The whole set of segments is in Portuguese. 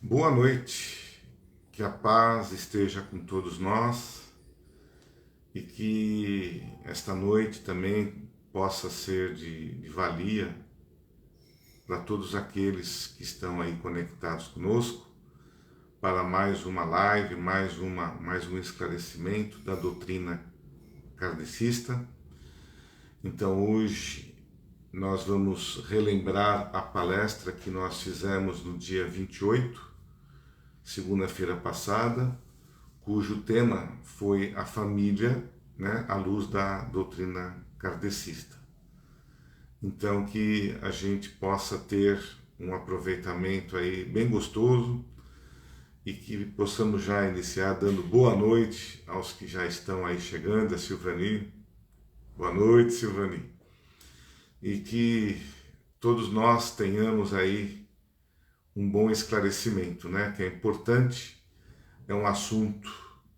Boa noite, que a paz esteja com todos nós e que esta noite também possa ser de valia para todos aqueles que estão aí conectados conosco para mais uma live, mais um esclarecimento da doutrina kardecista. Então hoje nós vamos relembrar a palestra que nós fizemos no dia 28, segunda-feira passada, cujo tema foi a família, né, à luz da doutrina kardecista. Então que a gente possa ter um aproveitamento aí bem gostoso e que possamos já iniciar dando boa noite aos que já estão aí chegando, a Silvani. Boa noite, Silvani. E que todos nós tenhamos aí um bom esclarecimento, né, que é importante, é um assunto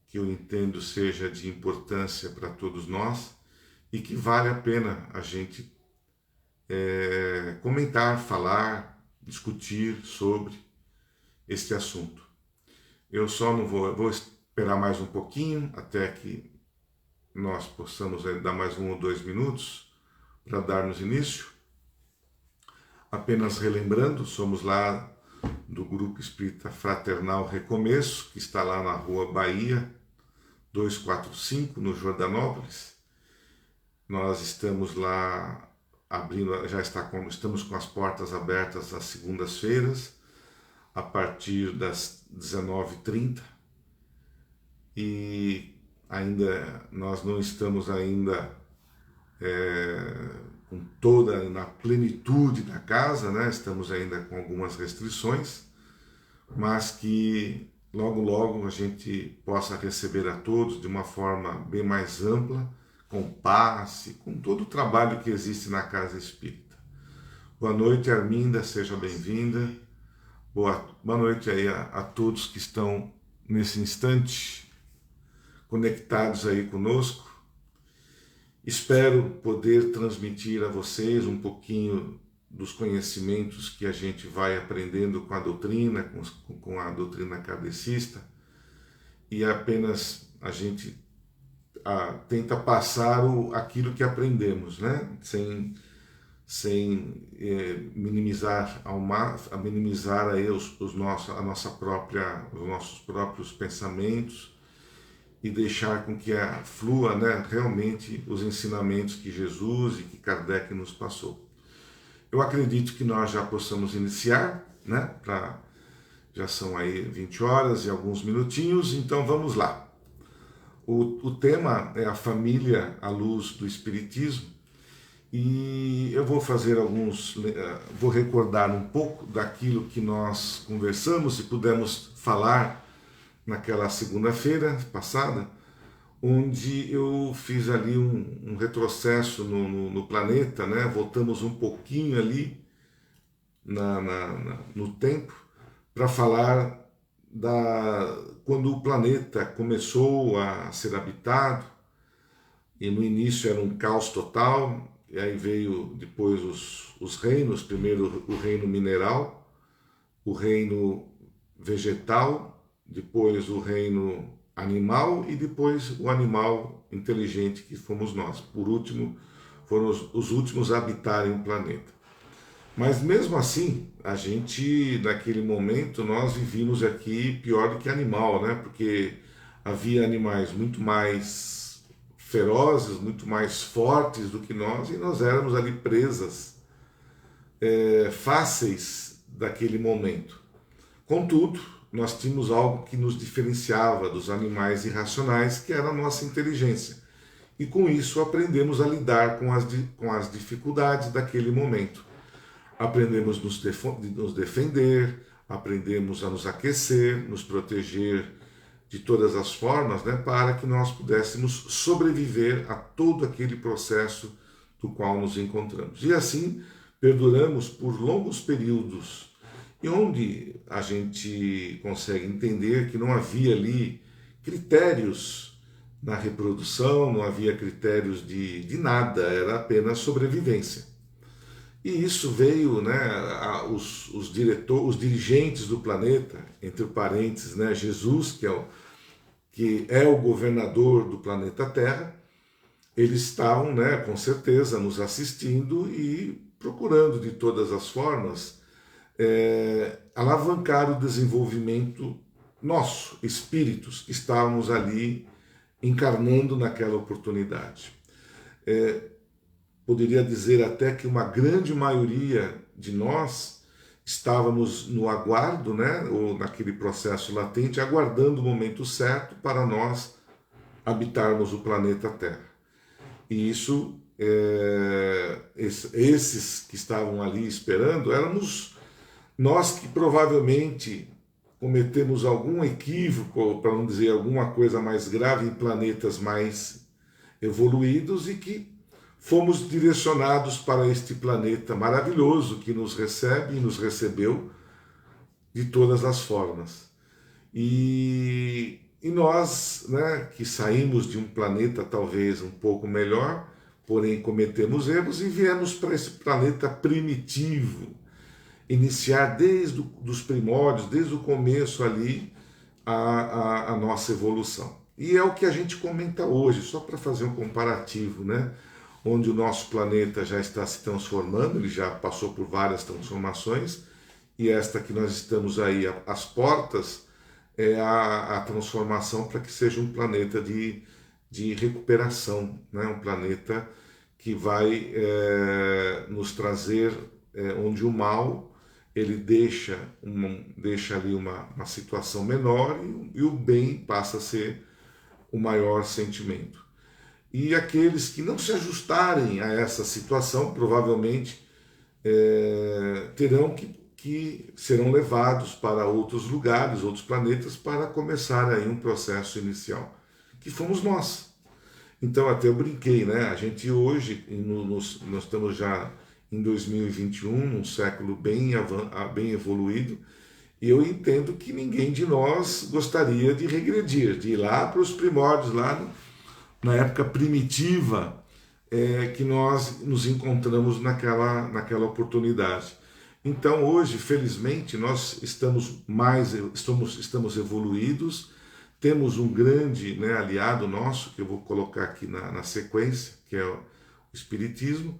que eu entendo seja de importância para todos nós e que vale a pena a gente comentar, falar, discutir sobre este assunto. Eu só não vou esperar mais um pouquinho até que nós possamos dar mais 1 ou 2 minutos para darmos início. Apenas relembrando, somos lá do Grupo Espírita Fraternal Recomeço, que está lá na Rua Bahia, 245, no Jordanópolis. Nós estamos lá abrindo, estamos com as portas abertas às segundas-feiras, a partir das 19h30. E ainda nós não estamos ainda com toda na plenitude da casa, né? Estamos ainda com algumas restrições, mas que logo logo a gente possa receber a todos de uma forma bem mais ampla, com paz, com todo o trabalho que existe na Casa Espírita. Boa noite, Arminda, seja bem-vinda. Boa noite aí a todos que estão nesse instante conectados aí conosco. Espero poder transmitir a vocês um pouquinho dos conhecimentos que a gente vai aprendendo com a doutrina, com a doutrina kardecista, e apenas a gente tenta passar aquilo que aprendemos, né? Sem minimizar minimizar aí os nossos próprios pensamentos e deixar com que flua, né, realmente os ensinamentos que Jesus e que Kardec nos passou. Eu acredito que nós já possamos iniciar, né? Já são aí 20 horas e alguns minutinhos, então vamos lá. O tema é a família à luz do Espiritismo e eu vou fazer vou recordar um pouco daquilo que nós conversamos e pudemos falar naquela segunda-feira passada, onde eu fiz ali um retrocesso no planeta, né? Voltamos um pouquinho ali no tempo para falar quando o planeta começou a ser habitado, e no início era um caos total, e aí veio depois os reinos, primeiro o reino mineral, o reino vegetal, depois o reino animal e depois o animal inteligente, que fomos nós. Por último, foram os últimos a habitarem o planeta. Mas mesmo assim, a gente, naquele momento, nós vivíamos aqui pior do que animal, né? Porque havia animais muito mais ferozes, muito mais fortes do que nós, e nós éramos ali presas fáceis daquele momento. Contudo, nós tínhamos algo que nos diferenciava dos animais irracionais, que era a nossa inteligência. E com isso aprendemos a lidar com as dificuldades daquele momento. Aprendemos nos defender, aprendemos a nos aquecer, nos proteger de todas as formas, né, para que nós pudéssemos sobreviver a todo aquele processo do qual nos encontramos. E assim perduramos por longos períodos, e onde a gente consegue entender que não havia ali critérios na reprodução, não havia critérios de nada, era apenas sobrevivência. E isso veio, né, os dirigentes do planeta, entre parênteses, né, Jesus, que é o governador do planeta Terra, eles estavam, né, com certeza, nos assistindo e procurando de todas as formas alavancar o desenvolvimento nosso, espíritos que estávamos ali encarnando naquela oportunidade. Poderia dizer até que uma grande maioria de nós estávamos no aguardo, né, ou naquele processo latente, aguardando o momento certo para nós habitarmos o planeta Terra. E isso, esses que estavam ali esperando, éramos nós que provavelmente cometemos algum equívoco, para não dizer alguma coisa mais grave, em planetas mais evoluídos e que fomos direcionados para este planeta maravilhoso que nos recebe e nos recebeu de todas as formas. E nós, né, que saímos de um planeta talvez um pouco melhor, porém cometemos erros e viemos para esse planeta primitivo, iniciar desde os primórdios, desde o começo ali, a nossa evolução. E é o que a gente comenta hoje, só para fazer um comparativo, né? Onde o nosso planeta já está se transformando, ele já passou por várias transformações, e esta que nós estamos aí às portas é a transformação para que seja um planeta de recuperação, né? Um planeta que vai nos trazer onde o mal ele deixa ali uma situação menor e o bem passa a ser o maior sentimento. E aqueles que não se ajustarem a essa situação provavelmente terão que serão levados para outros lugares, outros planetas, para começar aí um processo inicial, que fomos nós. Então até eu brinquei, né? A gente hoje, nós estamos já em 2021, num século bem evoluído, e eu entendo que ninguém de nós gostaria de regredir, de ir lá para os primórdios, lá na época primitiva que nós nos encontramos naquela oportunidade. Então hoje, felizmente, nós estamos evoluídos, temos um grande, né, aliado nosso, que eu vou colocar aqui na sequência, que é o Espiritismo,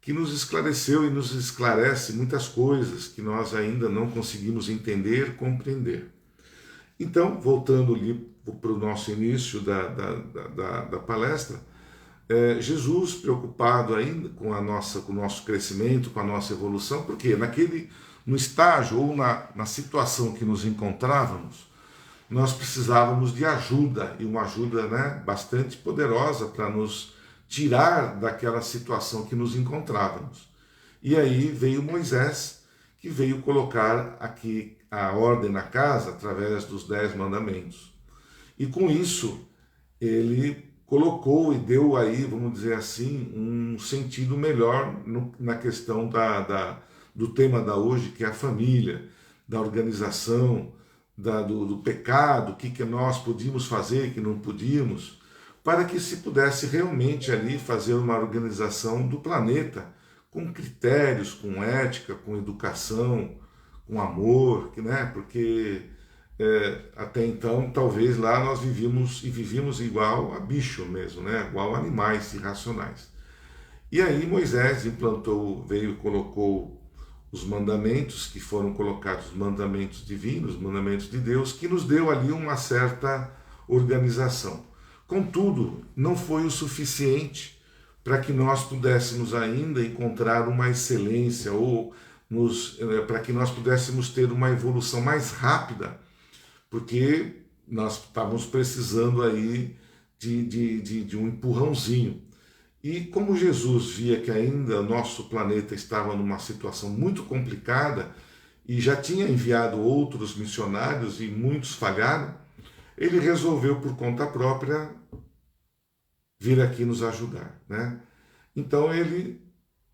que nos esclareceu e nos esclarece muitas coisas que nós ainda não conseguimos entender, compreender. Então, voltando ali para o nosso início da palestra, Jesus preocupado ainda com o nosso crescimento, com a nossa evolução, porque no estágio ou na situação que nos encontrávamos, nós precisávamos de ajuda, e uma ajuda, né, bastante poderosa para nos tirar daquela situação que nos encontrávamos. E aí veio Moisés, que veio colocar aqui a ordem na casa através dos 10 mandamentos. E com isso, ele colocou e deu aí, vamos dizer assim, um sentido melhor na questão do tema da hoje, que é a família, da organização, do pecado, o que nós podíamos fazer, que não podíamos, para que se pudesse realmente ali fazer uma organização do planeta com critérios, com ética, com educação, com amor, né? Porque até então talvez lá nós vivíamos igual a bicho mesmo, né? Igual a animais irracionais. E aí Moisés veio e colocou os mandamentos, que foram colocados, os mandamentos divinos, os mandamentos de Deus, que nos deu ali uma certa organização. Contudo, não foi o suficiente para que nós pudéssemos ainda encontrar uma excelência ou para que nós pudéssemos ter uma evolução mais rápida, porque nós estávamos precisando aí de um empurrãozinho. E como Jesus via que ainda o nosso planeta estava numa situação muito complicada e já tinha enviado outros missionários e muitos falharam, ele resolveu por conta própria vir aqui nos ajudar, né? Então ele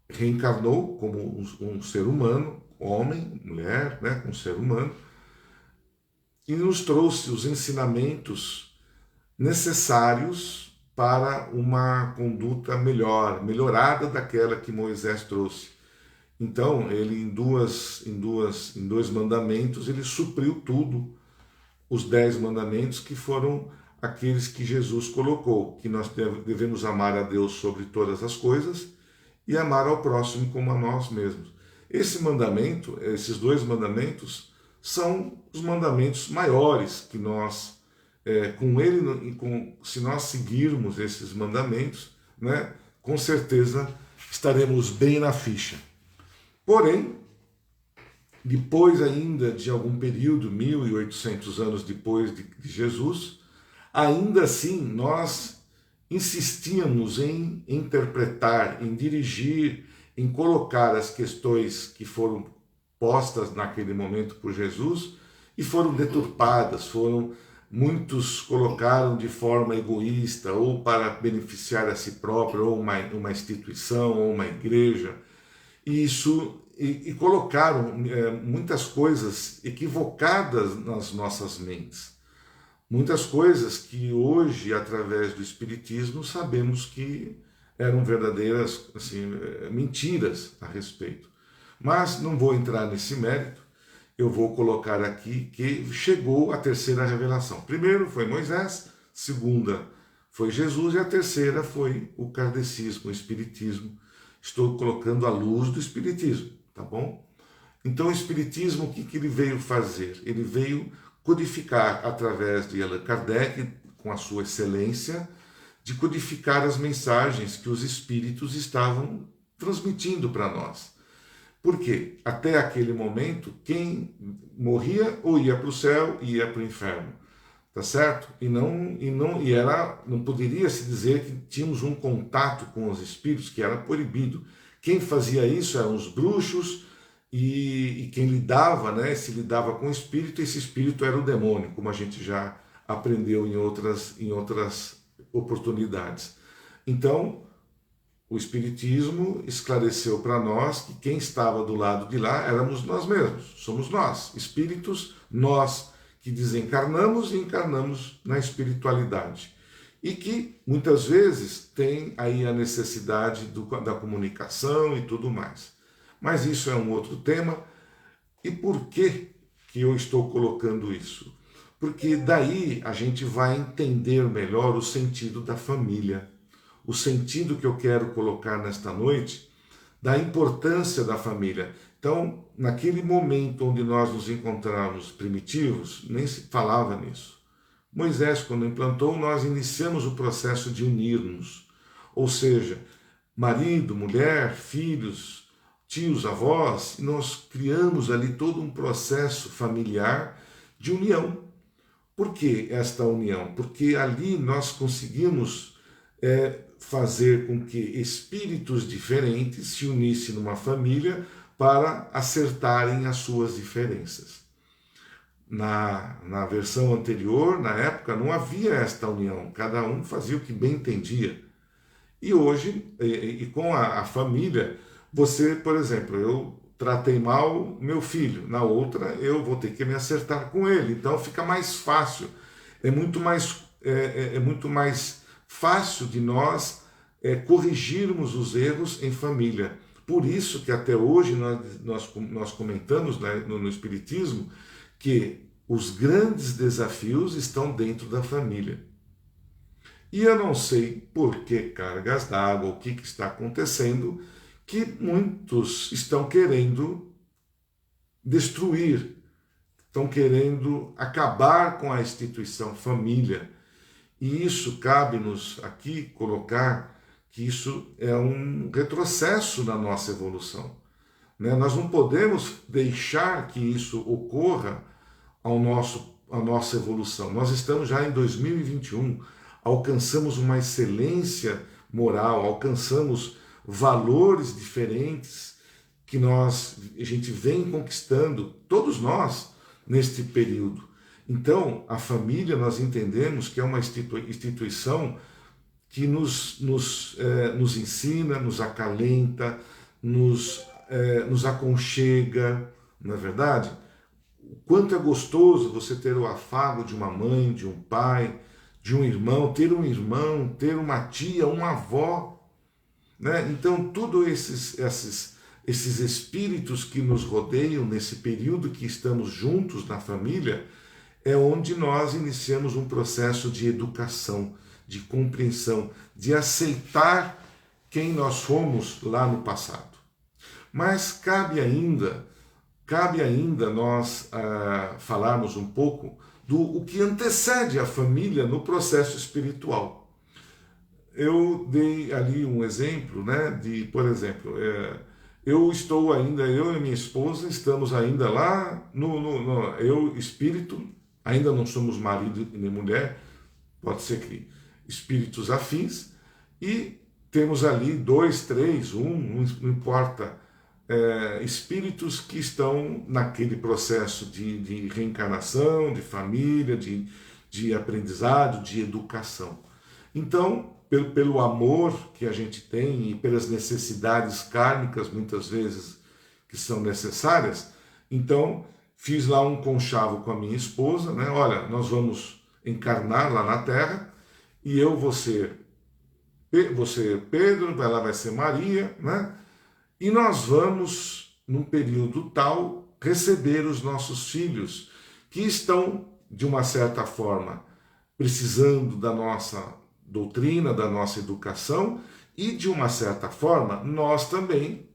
reencarnou como um ser humano, homem, mulher, né, um ser humano, e nos trouxe os ensinamentos necessários para uma conduta melhorada daquela que Moisés trouxe. Então, ele em dois mandamentos, ele supriu tudo, os 10 mandamentos que foram aqueles que Jesus colocou, que nós devemos amar a Deus sobre todas as coisas e amar ao próximo como a nós mesmos. Esse mandamento, esses 2 mandamentos, são os mandamentos maiores que nós, com ele, se nós seguirmos esses mandamentos, né, com certeza estaremos bem na ficha. Porém, depois ainda de algum período, 1800 anos depois de Jesus, ainda assim nós insistíamos em interpretar, em dirigir, em colocar as questões que foram postas naquele momento por Jesus e foram deturpadas, muitos colocaram de forma egoísta ou para beneficiar a si próprio, ou uma instituição, ou uma igreja, e colocaram muitas coisas equivocadas nas nossas mentes. Muitas coisas que hoje, através do Espiritismo, sabemos que eram verdadeiras assim, mentiras a respeito. Mas não vou entrar nesse mérito, eu vou colocar aqui que chegou a terceira revelação. Primeiro foi Moisés, segunda foi Jesus e a terceira foi o kardecismo, o Espiritismo. Estou colocando a luz do Espiritismo, tá bom? Então o Espiritismo, o que ele veio fazer? Ele veio codificar, através de Allan Kardec, com a sua excelência, de codificar as mensagens que os espíritos estavam transmitindo para nós. Por quê? Até aquele momento, quem morria ou ia para o céu, ia para o inferno, tá certo? Não poderia se dizer que tínhamos um contato com os espíritos, que era proibido. Quem fazia isso eram os bruxos, e quem lidava, né, se lidava com o espírito, esse espírito era o demônio, como a gente já aprendeu em outras oportunidades. Então, o Espiritismo esclareceu para nós que quem estava do lado de lá éramos nós mesmos, somos nós, espíritos, nós que desencarnamos e encarnamos na espiritualidade. E que muitas vezes tem aí a necessidade da comunicação e tudo mais. Mas isso é um outro tema. E por que eu estou colocando isso? Porque daí a gente vai entender melhor o sentido da família. O sentido que eu quero colocar nesta noite da importância da família. Então, naquele momento onde nós nos encontramos primitivos, nem se falava nisso. Moisés, quando implantou, nós iniciamos o processo de unirmos. Ou seja, marido, mulher, filhos, tios, avós, e nós criamos ali todo um processo familiar de união. Por que esta união? Porque ali nós conseguimos fazer com que espíritos diferentes se unissem numa família para acertarem as suas diferenças. Na versão anterior, na época, não havia esta união, cada um fazia o que bem entendia. E hoje, com a família, você, por exemplo, eu tratei mal meu filho, na outra eu vou ter que me acertar com ele, então fica mais fácil, é muito mais fácil de nós corrigirmos os erros em família. Por isso que até hoje nós comentamos, né, no Espiritismo que os grandes desafios estão dentro da família. E eu não sei por que cargas d'água, o que está acontecendo, que muitos estão querendo destruir, estão querendo acabar com a instituição família. E isso cabe-nos aqui colocar que isso é um retrocesso na nossa evolução. Nós não podemos deixar que isso ocorra à nossa evolução. Nós estamos já em 2021, alcançamos uma excelência moral, alcançamos valores diferentes que a gente vem conquistando, todos nós, neste período. Então, a família, nós entendemos que é uma instituição que nos ensina, nos acalenta, nos aconchega, não é verdade? O quanto é gostoso você ter o afago de uma mãe, de um pai, de um irmão, ter uma tia, uma avó, né? Então, todos esses espíritos que nos rodeiam nesse período que estamos juntos na família, é onde nós iniciamos um processo de educação, de compreensão, de aceitar quem nós fomos lá no passado. Mas cabe ainda nós falarmos um pouco do o que antecede a família no processo espiritual. Eu dei ali um exemplo, né, de, por exemplo, eu e minha esposa estamos ainda lá eu, espírito, ainda não somos marido nem mulher, pode ser que espíritos afins, e temos ali dois, três, não importa, espíritos que estão naquele processo de reencarnação, de família, de aprendizado, de educação. Então, pelo amor que a gente tem e pelas necessidades kármicas, muitas vezes, que são necessárias, então fiz lá um conchavo com a minha esposa, né? Olha, nós vamos encarnar lá na Terra e eu vou ser Pedro, ela vai ser Maria, né? E nós vamos, num período tal, receber os nossos filhos que estão, de uma certa forma, precisando da nossa doutrina, da nossa educação, e de uma certa forma nós também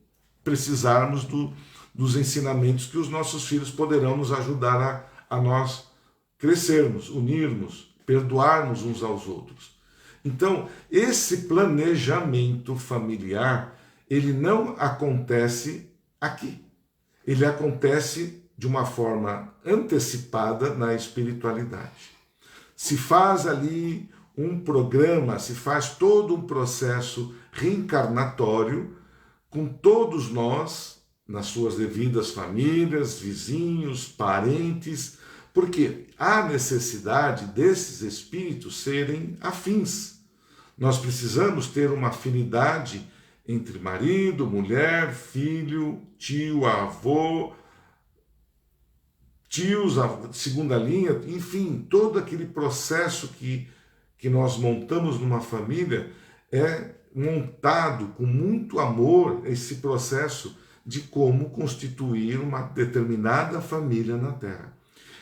precisarmos dos ensinamentos que os nossos filhos poderão nos ajudar a nós crescermos, unirmos, perdoarmos uns aos outros. Então, esse planejamento familiar, ele não acontece aqui. Ele acontece de uma forma antecipada na espiritualidade. Se faz ali um programa, se faz todo um processo reencarnatório com todos nós, nas suas devidas famílias, vizinhos, parentes, porque há necessidade desses espíritos serem afins. Nós precisamos ter uma afinidade entre marido, mulher, filho, tio, avô, tios, segunda linha, enfim, todo aquele processo que nós montamos numa família é montado com muito amor, esse processo de como constituir uma determinada família na Terra.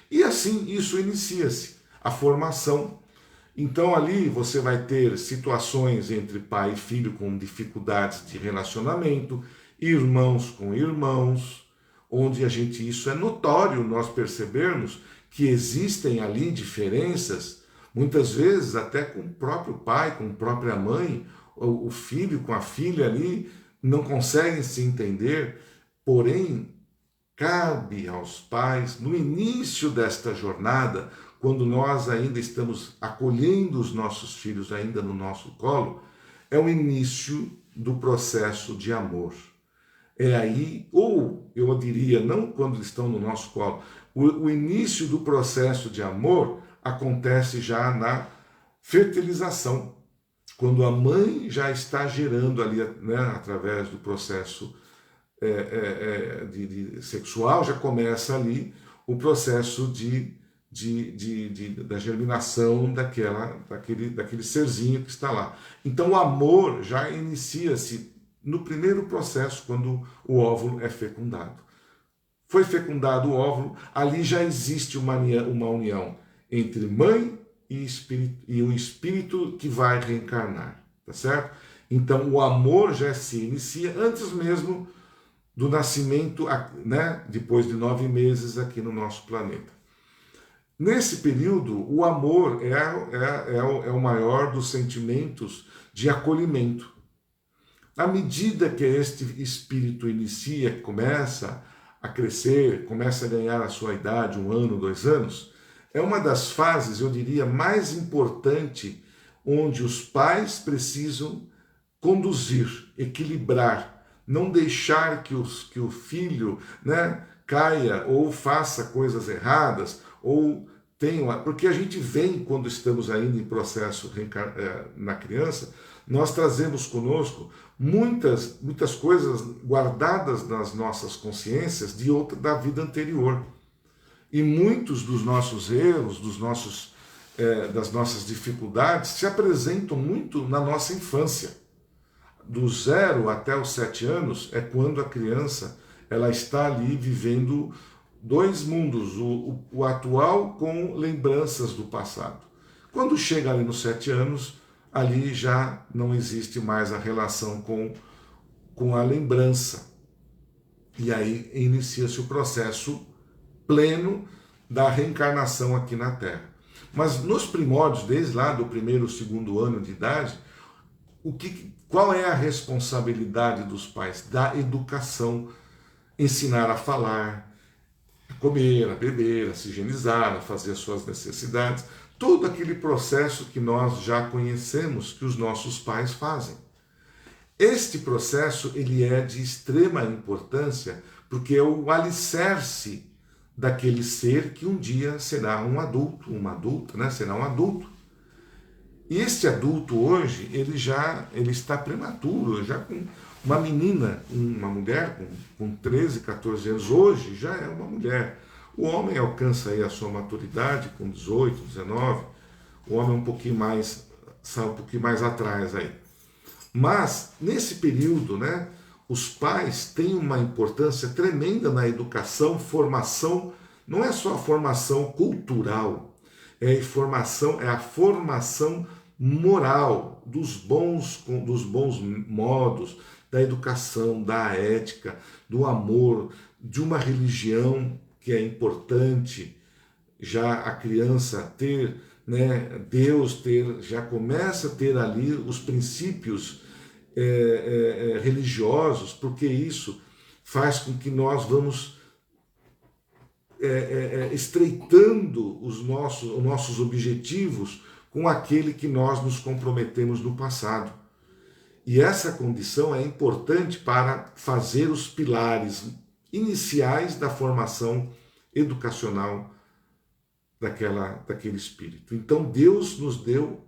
E assim isso inicia-se, a formação. Então ali você vai ter situações entre pai e filho com dificuldades de relacionamento, irmãos com irmãos, onde isso é notório nós percebermos que existem ali diferenças, muitas vezes até com o próprio pai, com a própria mãe, o filho com a filha ali não conseguem se entender, porém cabe aos pais, no início desta jornada, quando nós ainda estamos acolhendo os nossos filhos ainda no nosso colo, é o início do processo de amor. É aí, ou eu diria, não quando estão no nosso colo, o início do processo de amor acontece já na fertilização, quando a mãe já está gerando ali, né, através do processo sexual, já começa ali o processo da germinação daquele serzinho que está lá. Então o amor já inicia-se no primeiro processo, quando o óvulo é fecundado. Foi fecundado o óvulo, ali já existe uma união entre mãe e o espírito que vai reencarnar, tá certo? Então o amor já se inicia antes mesmo do nascimento, né, depois de 9 meses aqui no nosso planeta. Nesse período, o amor é o maior dos sentimentos de acolhimento. À medida que este espírito inicia, começa a crescer, começa a ganhar a sua idade, 1 ano, 2 anos, é uma das fases, eu diria, mais importante, onde os pais precisam conduzir, equilibrar, não deixar que o filho, né, caia ou faça coisas erradas, ou tenha, porque a gente vem, quando estamos ainda em processo na criança, nós trazemos conosco muitas coisas guardadas nas nossas consciências da vida anterior. E muitos dos nossos erros, das nossas dificuldades, se apresentam muito na nossa infância. do 0 até os 7 anos é quando a criança ela está ali vivendo dois mundos, o atual com lembranças do passado. Quando chega ali nos 7 anos, ali já não existe mais a relação com a lembrança. E aí inicia-se o processo pleno da reencarnação aqui na Terra. Mas nos primórdios, desde lá do primeiro, segundo ano de idade, qual é a responsabilidade dos pais? Da educação, ensinar a falar, a comer, a beber, a se higienizar, a fazer as suas necessidades, todo aquele processo que nós já conhecemos que os nossos pais fazem. Este processo ele é de extrema importância porque é o alicerce daquele ser que um dia será um adulto, uma adulta, né? Será um adulto. E este adulto hoje, ele está prematuro, já com uma menina, uma mulher com 13, 14 anos, hoje já é uma mulher. O homem alcança aí a sua maturidade com 18, 19, o homem sai um pouquinho mais atrás aí. Mas, nesse período, né, os pais têm uma importância tremenda na educação, formação, não é só a formação cultural, é a formação moral dos bons modos, da educação, da ética, do amor, de uma religião que é importante, já a criança ter, né, Deus já começa a ter ali os princípios religiosos, porque isso faz com que nós vamos estreitando os nossos objetivos com aquele que nós nos comprometemos no passado. E essa condição é importante para fazer os pilares iniciais da formação educacional daquele espírito. Então Deus nos deu,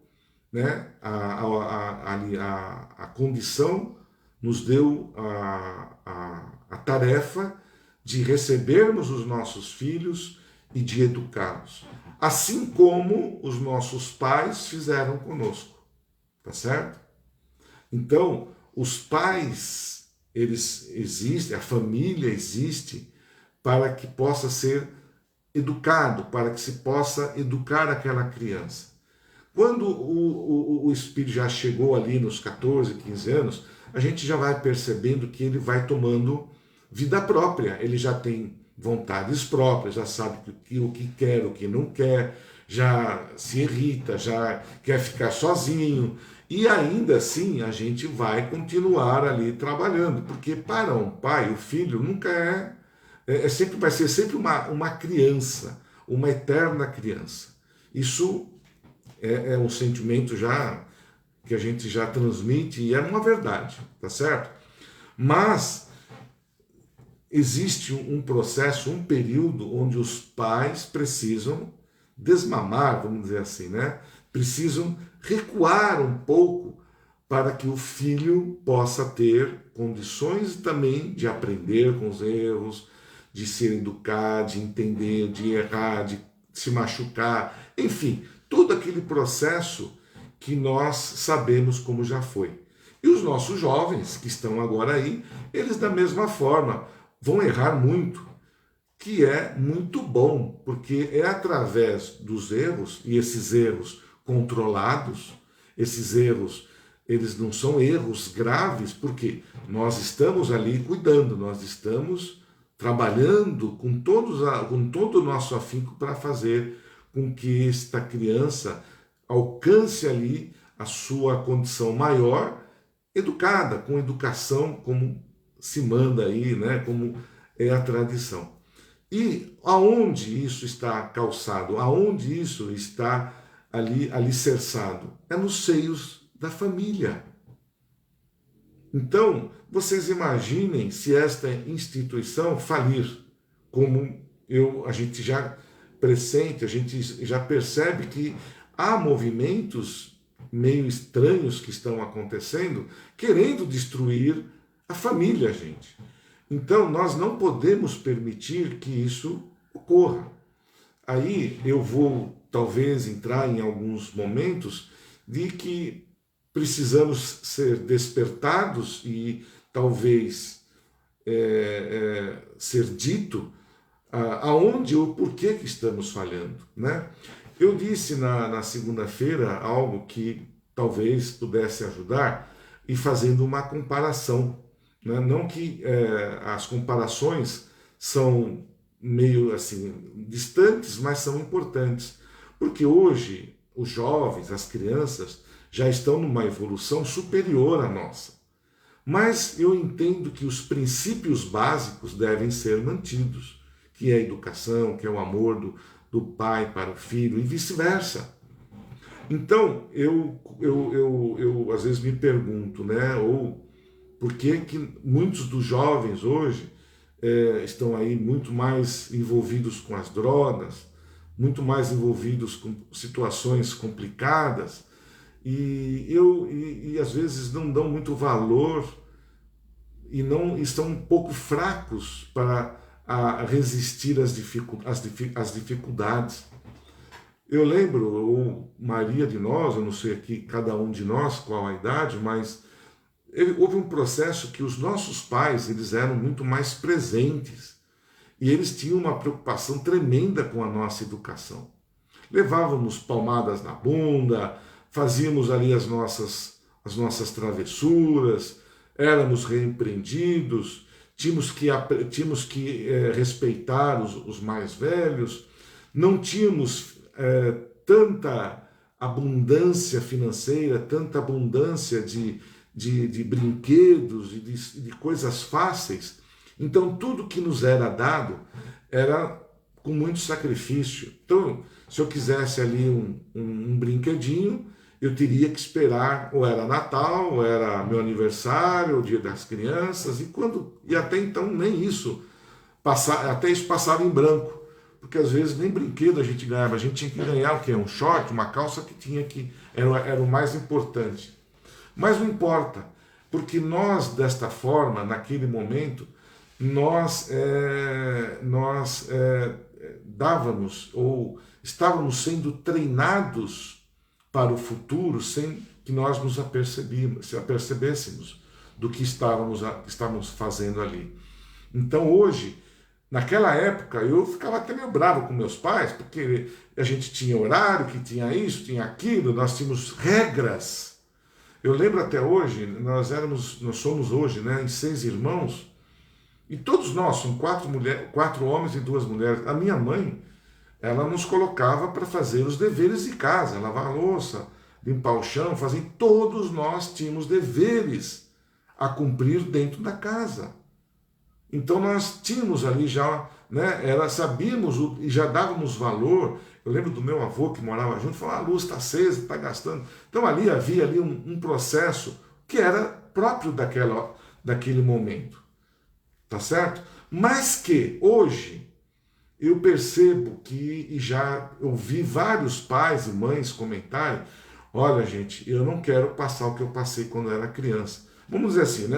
né, a condição, nos deu a tarefa de recebermos os nossos filhos e de educá-los, assim como os nossos pais fizeram conosco, tá certo? Então, os pais, eles existem, a família existe para que possa ser educado, para que se possa educar aquela criança. Quando o espírito já chegou ali nos 14, 15 anos, a gente já vai percebendo que ele vai tomando vida própria, ele já tem vontades próprias, já sabe o que quer, o que não quer, já se irrita, já quer ficar sozinho, e ainda assim a gente vai continuar ali trabalhando, porque para um pai, o filho nunca sempre vai ser sempre uma criança, uma eterna criança. Isso é um sentimento já que a gente já transmite e é uma verdade, tá certo? Mas existe um processo, um período onde os pais precisam desmamar, vamos dizer assim, né? Precisam recuar um pouco para que o filho possa ter condições também de aprender com os erros, de ser educado, de entender, de errar, de se machucar, enfim, todo aquele processo que nós sabemos como já foi. E os nossos jovens que estão agora aí, eles da mesma forma vão errar muito, que é muito bom, porque é através dos erros, e esses erros controlados, esses erros, eles não são erros graves, porque nós estamos ali cuidando, nós estamos trabalhando com todo o nosso afinco para fazer com que esta criança alcance ali a sua condição maior, educada, com educação como se manda aí, né, como é a tradição. E aonde isso está calçado, aonde isso está ali alicerçado? É nos seios da família. Então, vocês imaginem se esta instituição falir, como a gente já pressente, a gente já percebe que há movimentos meio estranhos que estão acontecendo, querendo destruir a família, gente. Então, nós não podemos permitir que isso ocorra. Aí eu vou, talvez, entrar em alguns momentos de que precisamos ser despertados e talvez ser dito aonde ou por que estamos falhando, né? Eu disse na segunda-feira algo que talvez pudesse ajudar e fazendo uma comparação, né? Não que as comparações são meio assim distantes, mas são importantes, porque hoje os jovens, as crianças já estão numa evolução superior à nossa. Mas eu entendo que os princípios básicos devem ser mantidos, que é a educação, que é o amor do pai para o filho e vice-versa. Então, eu às vezes me pergunto, né, ou por que muitos dos jovens hoje estão aí muito mais envolvidos com as drogas, muito mais envolvidos com situações complicadas, e às vezes não dão muito valor e não estão um pouco fracos para resistir às dificuldades. Eu lembro, ou Maria de nós, eu não sei aqui cada um de nós qual a idade, mas houve um processo que os nossos pais eles eram muito mais presentes e eles tinham uma preocupação tremenda com a nossa educação. Levávamos palmadas na bunda, fazíamos ali as nossas travessuras, éramos repreendidos, tínhamos que respeitar os mais velhos, não tínhamos tanta abundância financeira, tanta abundância de brinquedos e de coisas fáceis. Então, tudo que nos era dado era com muito sacrifício. Então, se eu quisesse ali um brinquedinho, eu teria que esperar, ou era Natal, ou era meu aniversário, ou Dia das Crianças, e até então nem isso, até isso passava em branco, porque às vezes nem brinquedo a gente ganhava, a gente tinha que ganhar o quê? Um short, uma calça era o mais importante. Mas não importa, porque nós, desta forma, naquele momento, nós dávamos, ou estávamos sendo treinados para o futuro sem que nós nos apercebêssemos do que estávamos fazendo ali. Então hoje, naquela época, eu ficava até meio bravo com meus pais, porque a gente tinha horário, que tinha isso, tinha aquilo, nós tínhamos regras. Eu lembro até hoje, nós somos hoje, né, em 6 irmãos, e todos nós, são 4 homens e 2 mulheres. A minha mãe, ela nos colocava para fazer os deveres de casa, lavar a louça, limpar o chão, fazer. Todos nós tínhamos deveres a cumprir dentro da casa. Então nós tínhamos ali já, né, sabíamos e já dávamos valor. Eu lembro do meu avô que morava junto, falava, a luz está acesa, está gastando. Então ali havia ali um processo que era próprio daquele momento. Tá certo? Mas que hoje eu percebo e já ouvi vários pais e mães comentarem, olha gente, eu não quero passar o que eu passei quando eu era criança. Vamos dizer assim, né?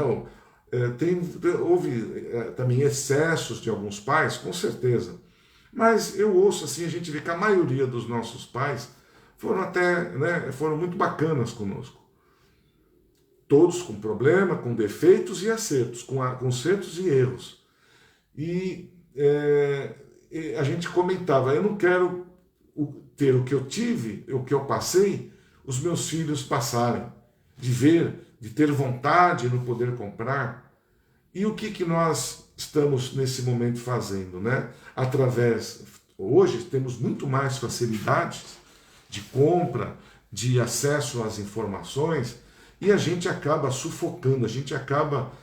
Houve também excessos de alguns pais, com certeza. Mas eu ouço assim, a gente vê que a maioria dos nossos pais foram muito bacanas conosco. Todos com problema, com defeitos e acertos, com consertos e erros. E a gente comentava, eu não quero ter o que eu tive, o que eu passei, os meus filhos passarem, de ter vontade no poder comprar. E o que nós estamos nesse momento fazendo, né? Hoje temos muito mais facilidades de compra, de acesso às informações, e a gente acaba sufocando, a gente acaba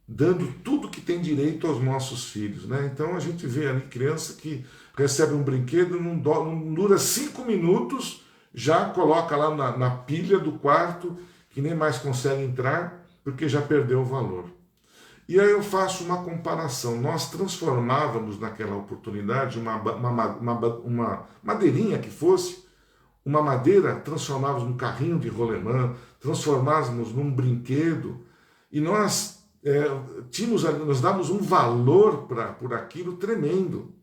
dando tudo que tem direito aos nossos filhos, né? Então a gente vê ali criança que recebe um brinquedo, não dura 5 minutos, já coloca lá na pilha do quarto, que nem mais consegue entrar, porque já perdeu o valor. E aí eu faço uma comparação. Nós transformávamos naquela oportunidade uma madeirinha que fosse, uma madeira, transformávamos num carrinho de rolemã, transformávamos num brinquedo, e nós dávamos um valor por aquilo tremendo.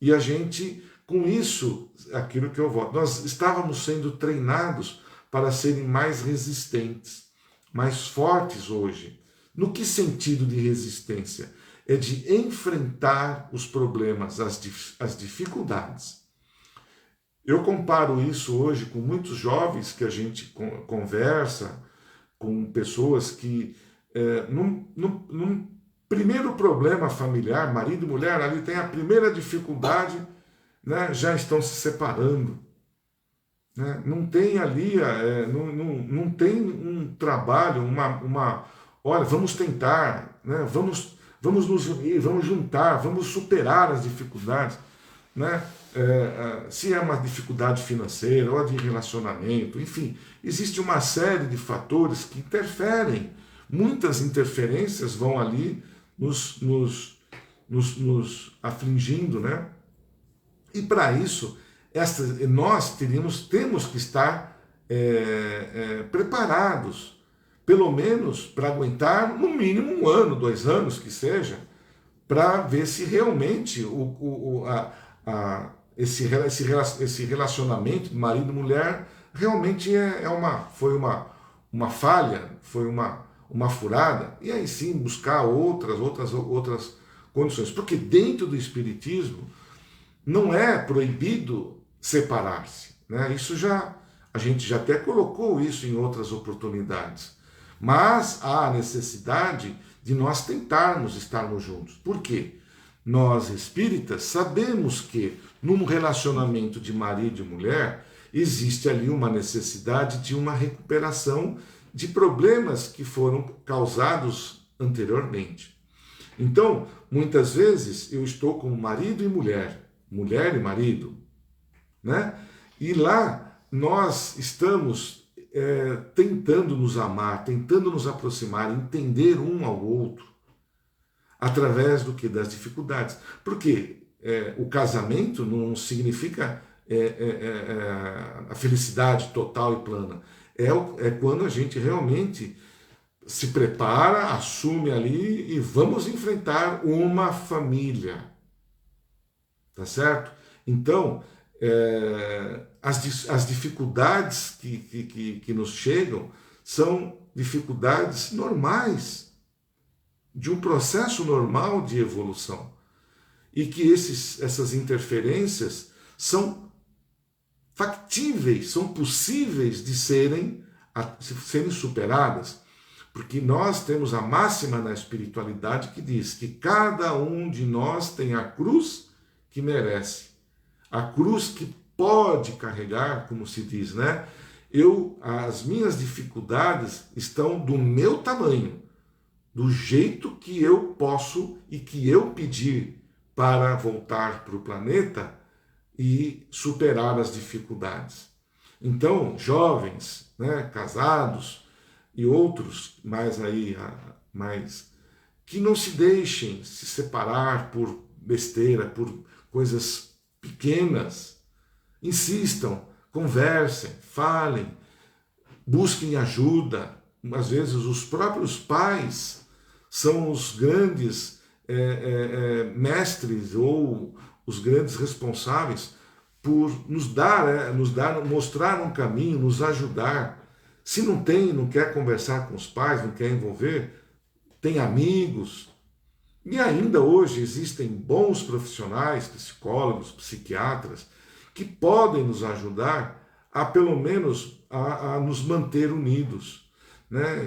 E a gente, com isso, aquilo que eu voto, nós estávamos sendo treinados para serem mais resistentes, mais fortes hoje. No que sentido de resistência? É de enfrentar os problemas, as dificuldades. Eu comparo isso hoje com muitos jovens que a gente conversa, com pessoas que, num primeiro problema familiar, marido e mulher, ali tem a primeira dificuldade, né, já estão se separando. Né? Não tem ali, não tem um trabalho, olha, vamos tentar, né? Vamos nos unir, vamos juntar, vamos superar as dificuldades. Né? Se é uma dificuldade financeira ou de relacionamento, enfim, existe uma série de fatores que interferem. Muitas interferências vão ali nos afligindo, né? E para isso, nós temos que estar preparados, pelo menos para aguentar no mínimo 1 ano, 2 anos que seja, para ver se realmente esse relacionamento de marido e mulher realmente foi uma falha, foi uma furada, e aí sim buscar outras condições. Porque dentro do Espiritismo não é proibido separar-se. Né? A gente já até colocou isso em outras oportunidades. Mas há a necessidade de nós tentarmos estarmos juntos. Por quê? Nós espíritas sabemos que num relacionamento de marido e mulher existe ali uma necessidade de uma recuperação de problemas que foram causados anteriormente. Então, muitas vezes eu estou com marido e mulher e marido, né? E lá nós estamos tentando nos amar, tentando nos aproximar, entender um ao outro, através do que? Das dificuldades. Porque o casamento não significa a felicidade total e plana. É quando a gente realmente se prepara, assume ali e vamos enfrentar uma família. Tá certo? Então, as dificuldades que nos chegam são dificuldades normais, de um processo normal de evolução. E que essas interferências são factíveis, são possíveis de serem superadas. Porque nós temos a máxima na espiritualidade que diz que cada um de nós tem a cruz que merece. A cruz que pode carregar, como se diz, né? As minhas dificuldades estão do meu tamanho, do jeito que eu posso e que eu pedir para voltar para o planeta e superar as dificuldades. Então, jovens, né, casados e outros mais que não se deixem se separar por besteira, por coisas pequenas. Insistam, conversem, falem, busquem ajuda. Às vezes os próprios pais são os grandes mestres ou os grandes responsáveis por mostrar um caminho, nos ajudar. Se não quer conversar com os pais, não quer envolver, tem amigos. E ainda hoje existem bons profissionais, psicólogos, psiquiatras, que podem nos ajudar a, pelo menos, a nos manter unidos. Né?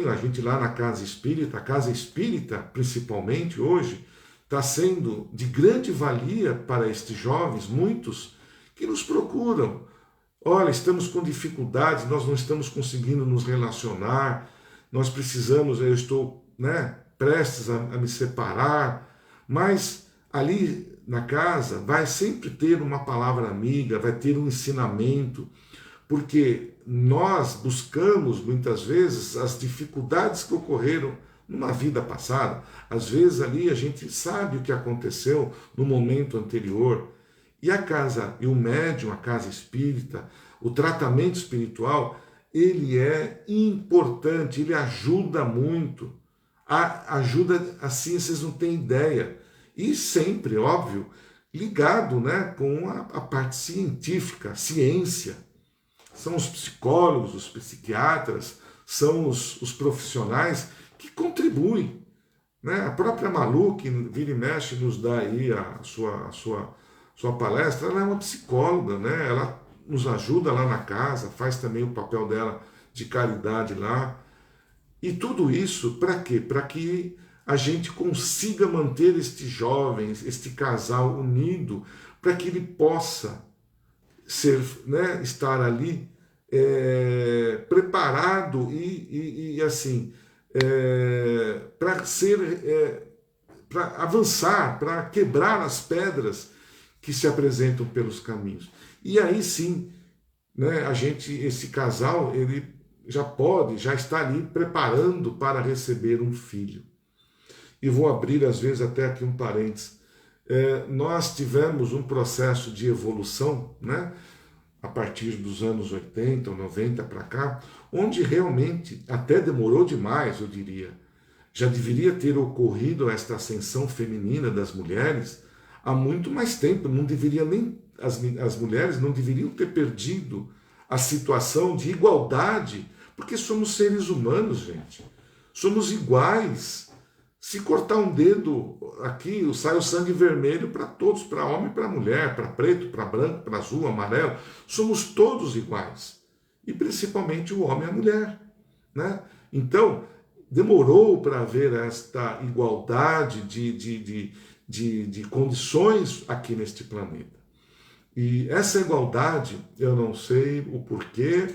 A gente lá na Casa Espírita, a Casa Espírita, principalmente hoje, está sendo de grande valia para estes jovens, muitos, que nos procuram. Olha, estamos com dificuldades, nós não estamos conseguindo nos relacionar, nós precisamos, eu estou, né, prestes a me separar, mas ali na casa vai sempre ter uma palavra amiga, vai ter um ensinamento, porque nós buscamos muitas vezes as dificuldades que ocorreram numa vida passada. Às vezes ali a gente sabe o que aconteceu no momento anterior. E a casa, e o médium, a casa espírita, o tratamento espiritual, ele é importante, ele ajuda muito. Ajuda assim, vocês não têm ideia. E sempre, óbvio, ligado, né, com a parte científica, a ciência. são os psicólogos, os psiquiatras, são os profissionais que contribuem, né? A própria Malu, que vira e mexe, nos dá aí a sua palestra, ela é uma psicóloga, né? Ela nos ajuda lá na casa, faz também o papel dela de caridade lá. E tudo isso para quê? Para que a gente consiga manter este jovem, este casal unido, para que ele possa ser, né, estar ali preparado e assim, para ser, para avançar, para quebrar as pedras que se apresentam pelos caminhos. E aí sim, né, esse casal, ele já está ali preparando para receber um filho. E vou abrir, às vezes, até aqui um parênteses. Nós tivemos um processo de evolução, né, a partir dos anos 80 ou 90 para cá, onde realmente até demorou demais, eu diria. Já deveria ter ocorrido esta ascensão feminina das mulheres há muito mais tempo. Não deveria nem as mulheres não deveriam ter perdido a situação de igualdade, porque somos seres humanos, gente. Somos iguais. Se cortar um dedo aqui, sai o sangue vermelho para todos, para homem e para mulher, para preto, para branco, para azul, amarelo. Somos todos iguais. E principalmente o homem e a mulher, né? Então, demorou para haver esta igualdade de condições aqui neste planeta. E essa igualdade, eu não sei o porquê,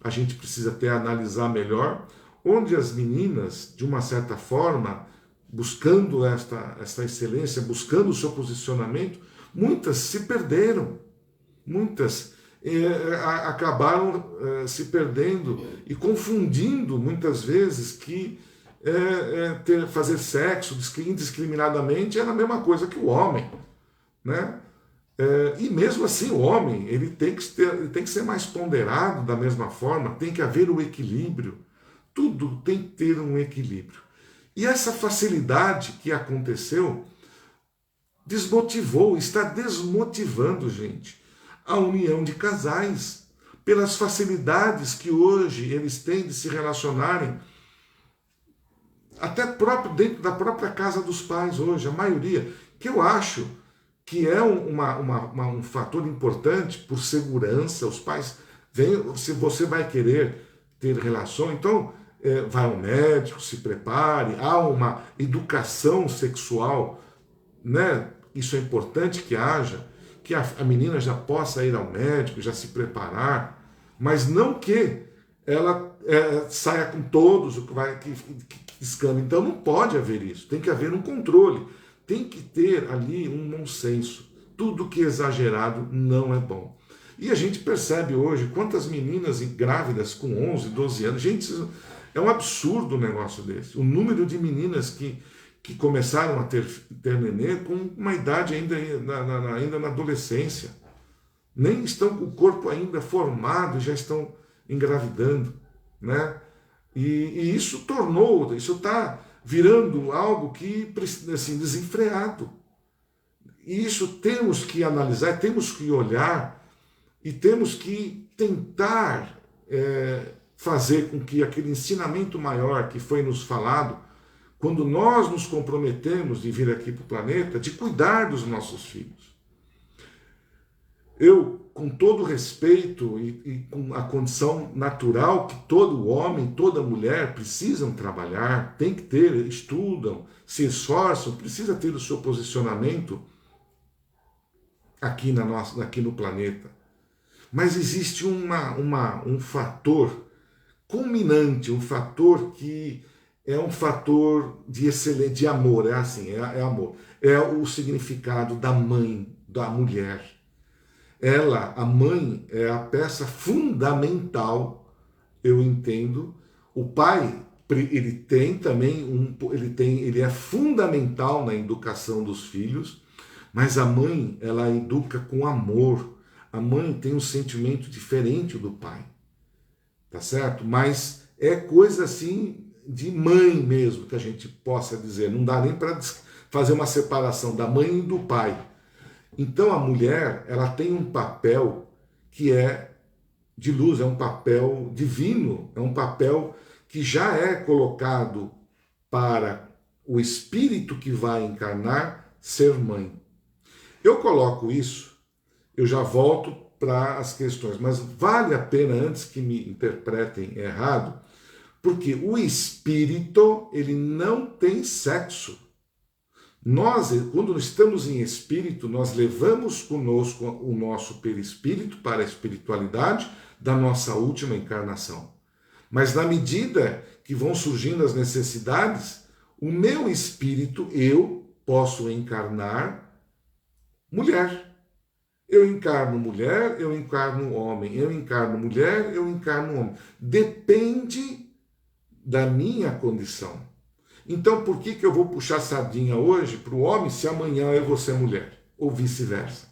a gente precisa até analisar melhor, onde as meninas, de uma certa forma, buscando esta excelência, buscando o seu posicionamento, muitas se perderam, muitas acabaram se perdendo e confundindo muitas vezes que fazer sexo indiscriminadamente era a mesma coisa que o homem, né? E mesmo assim o homem ele tem que ser mais ponderado da mesma forma, tem que haver um equilíbrio, tudo tem que ter um equilíbrio. E essa facilidade que aconteceu desmotivou, está desmotivando, gente, a união de casais, pelas facilidades que hoje eles têm de se relacionarem, até próprio dentro da própria casa dos pais hoje, a maioria, que eu acho que é um fator importante por segurança. Os pais veem, se você vai querer ter relação, então vai ao médico, se prepare, há uma educação sexual, né? Isso é importante que haja, que a menina já possa ir ao médico, já se preparar, mas não que ela saia com todos que escama. Então não pode haver isso, tem que haver um controle, tem que ter ali um bom senso. Tudo que é exagerado não é bom. E a gente percebe hoje quantas meninas grávidas com 11, 12 anos, gente, é um absurdo um negócio desse. O número de meninas que começaram a ter nenê com uma idade ainda na adolescência. Nem estão com o corpo ainda formado e já estão engravidando, né? E isso está virando algo que, assim, desenfreado. E isso temos que analisar, temos que olhar e temos que tentar fazer com que aquele ensinamento maior que foi nos falado, quando nós nos comprometemos de vir aqui para o planeta, de cuidar dos nossos filhos. Eu, com todo respeito e com a condição natural que todo homem, toda mulher precisam trabalhar, tem que ter, estudam, se esforçam, precisa ter o seu posicionamento aqui no planeta. Mas existe um fator culminante, um fator que é um fator de excelente, de amor, é amor. É o significado da mãe, da mulher. Ela, a mãe, é a peça fundamental, eu entendo. O pai, ele tem também ele é fundamental na educação dos filhos, mas a mãe, ela educa com amor. A mãe tem um sentimento diferente do pai, tá certo? Mas é coisa assim de mãe mesmo, que a gente possa dizer. Não dá nem para fazer uma separação da mãe e do pai. Então a mulher, ela tem um papel que é de luz, é um papel divino, é um papel que já é colocado para o espírito que vai encarnar ser mãe. Eu coloco isso, eu já volto para as questões, mas vale a pena, antes que me interpretem errado, porque o espírito, ele não tem sexo. Nós, quando estamos em espírito, nós levamos conosco o nosso perispírito para a espiritualidade da nossa última encarnação. Mas na medida que vão surgindo as necessidades, o meu espírito, eu posso encarnar mulher. Eu encarno mulher, eu encarno homem. Eu encarno mulher, eu encarno homem. Depende da minha condição. Então, por que eu vou puxar sardinha hoje para o homem se amanhã eu vou ser mulher? Ou vice-versa.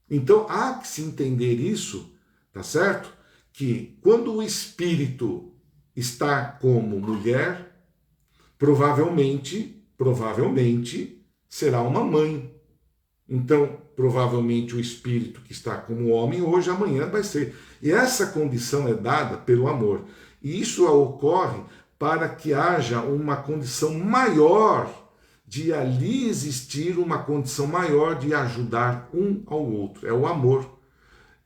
Então, há que se entender isso, tá certo? Que quando o espírito está como mulher, provavelmente será uma mãe. Então, provavelmente o espírito que está como homem hoje, amanhã vai ser. E essa condição é dada pelo amor. E isso ocorre para que haja uma condição maior de ali existir uma condição maior de ajudar um ao outro. É o amor.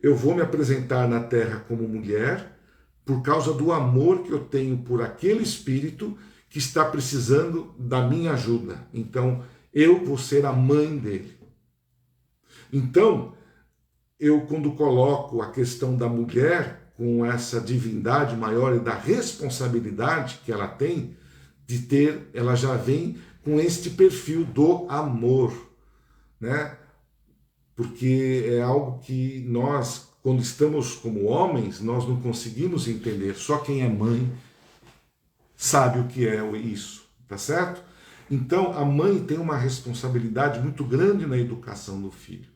Eu vou me apresentar na Terra como mulher por causa do amor que eu tenho por aquele espírito que está precisando da minha ajuda. Então, eu vou ser a mãe dele. Então, eu quando coloco a questão da mulher com essa divindade maior e da responsabilidade que ela tem de ter, ela já vem com este perfil do amor, né? Porque é algo que nós, quando estamos como homens, nós não conseguimos entender. Só quem é mãe sabe o que é isso, tá certo? Então, a mãe tem uma responsabilidade muito grande na educação do filho.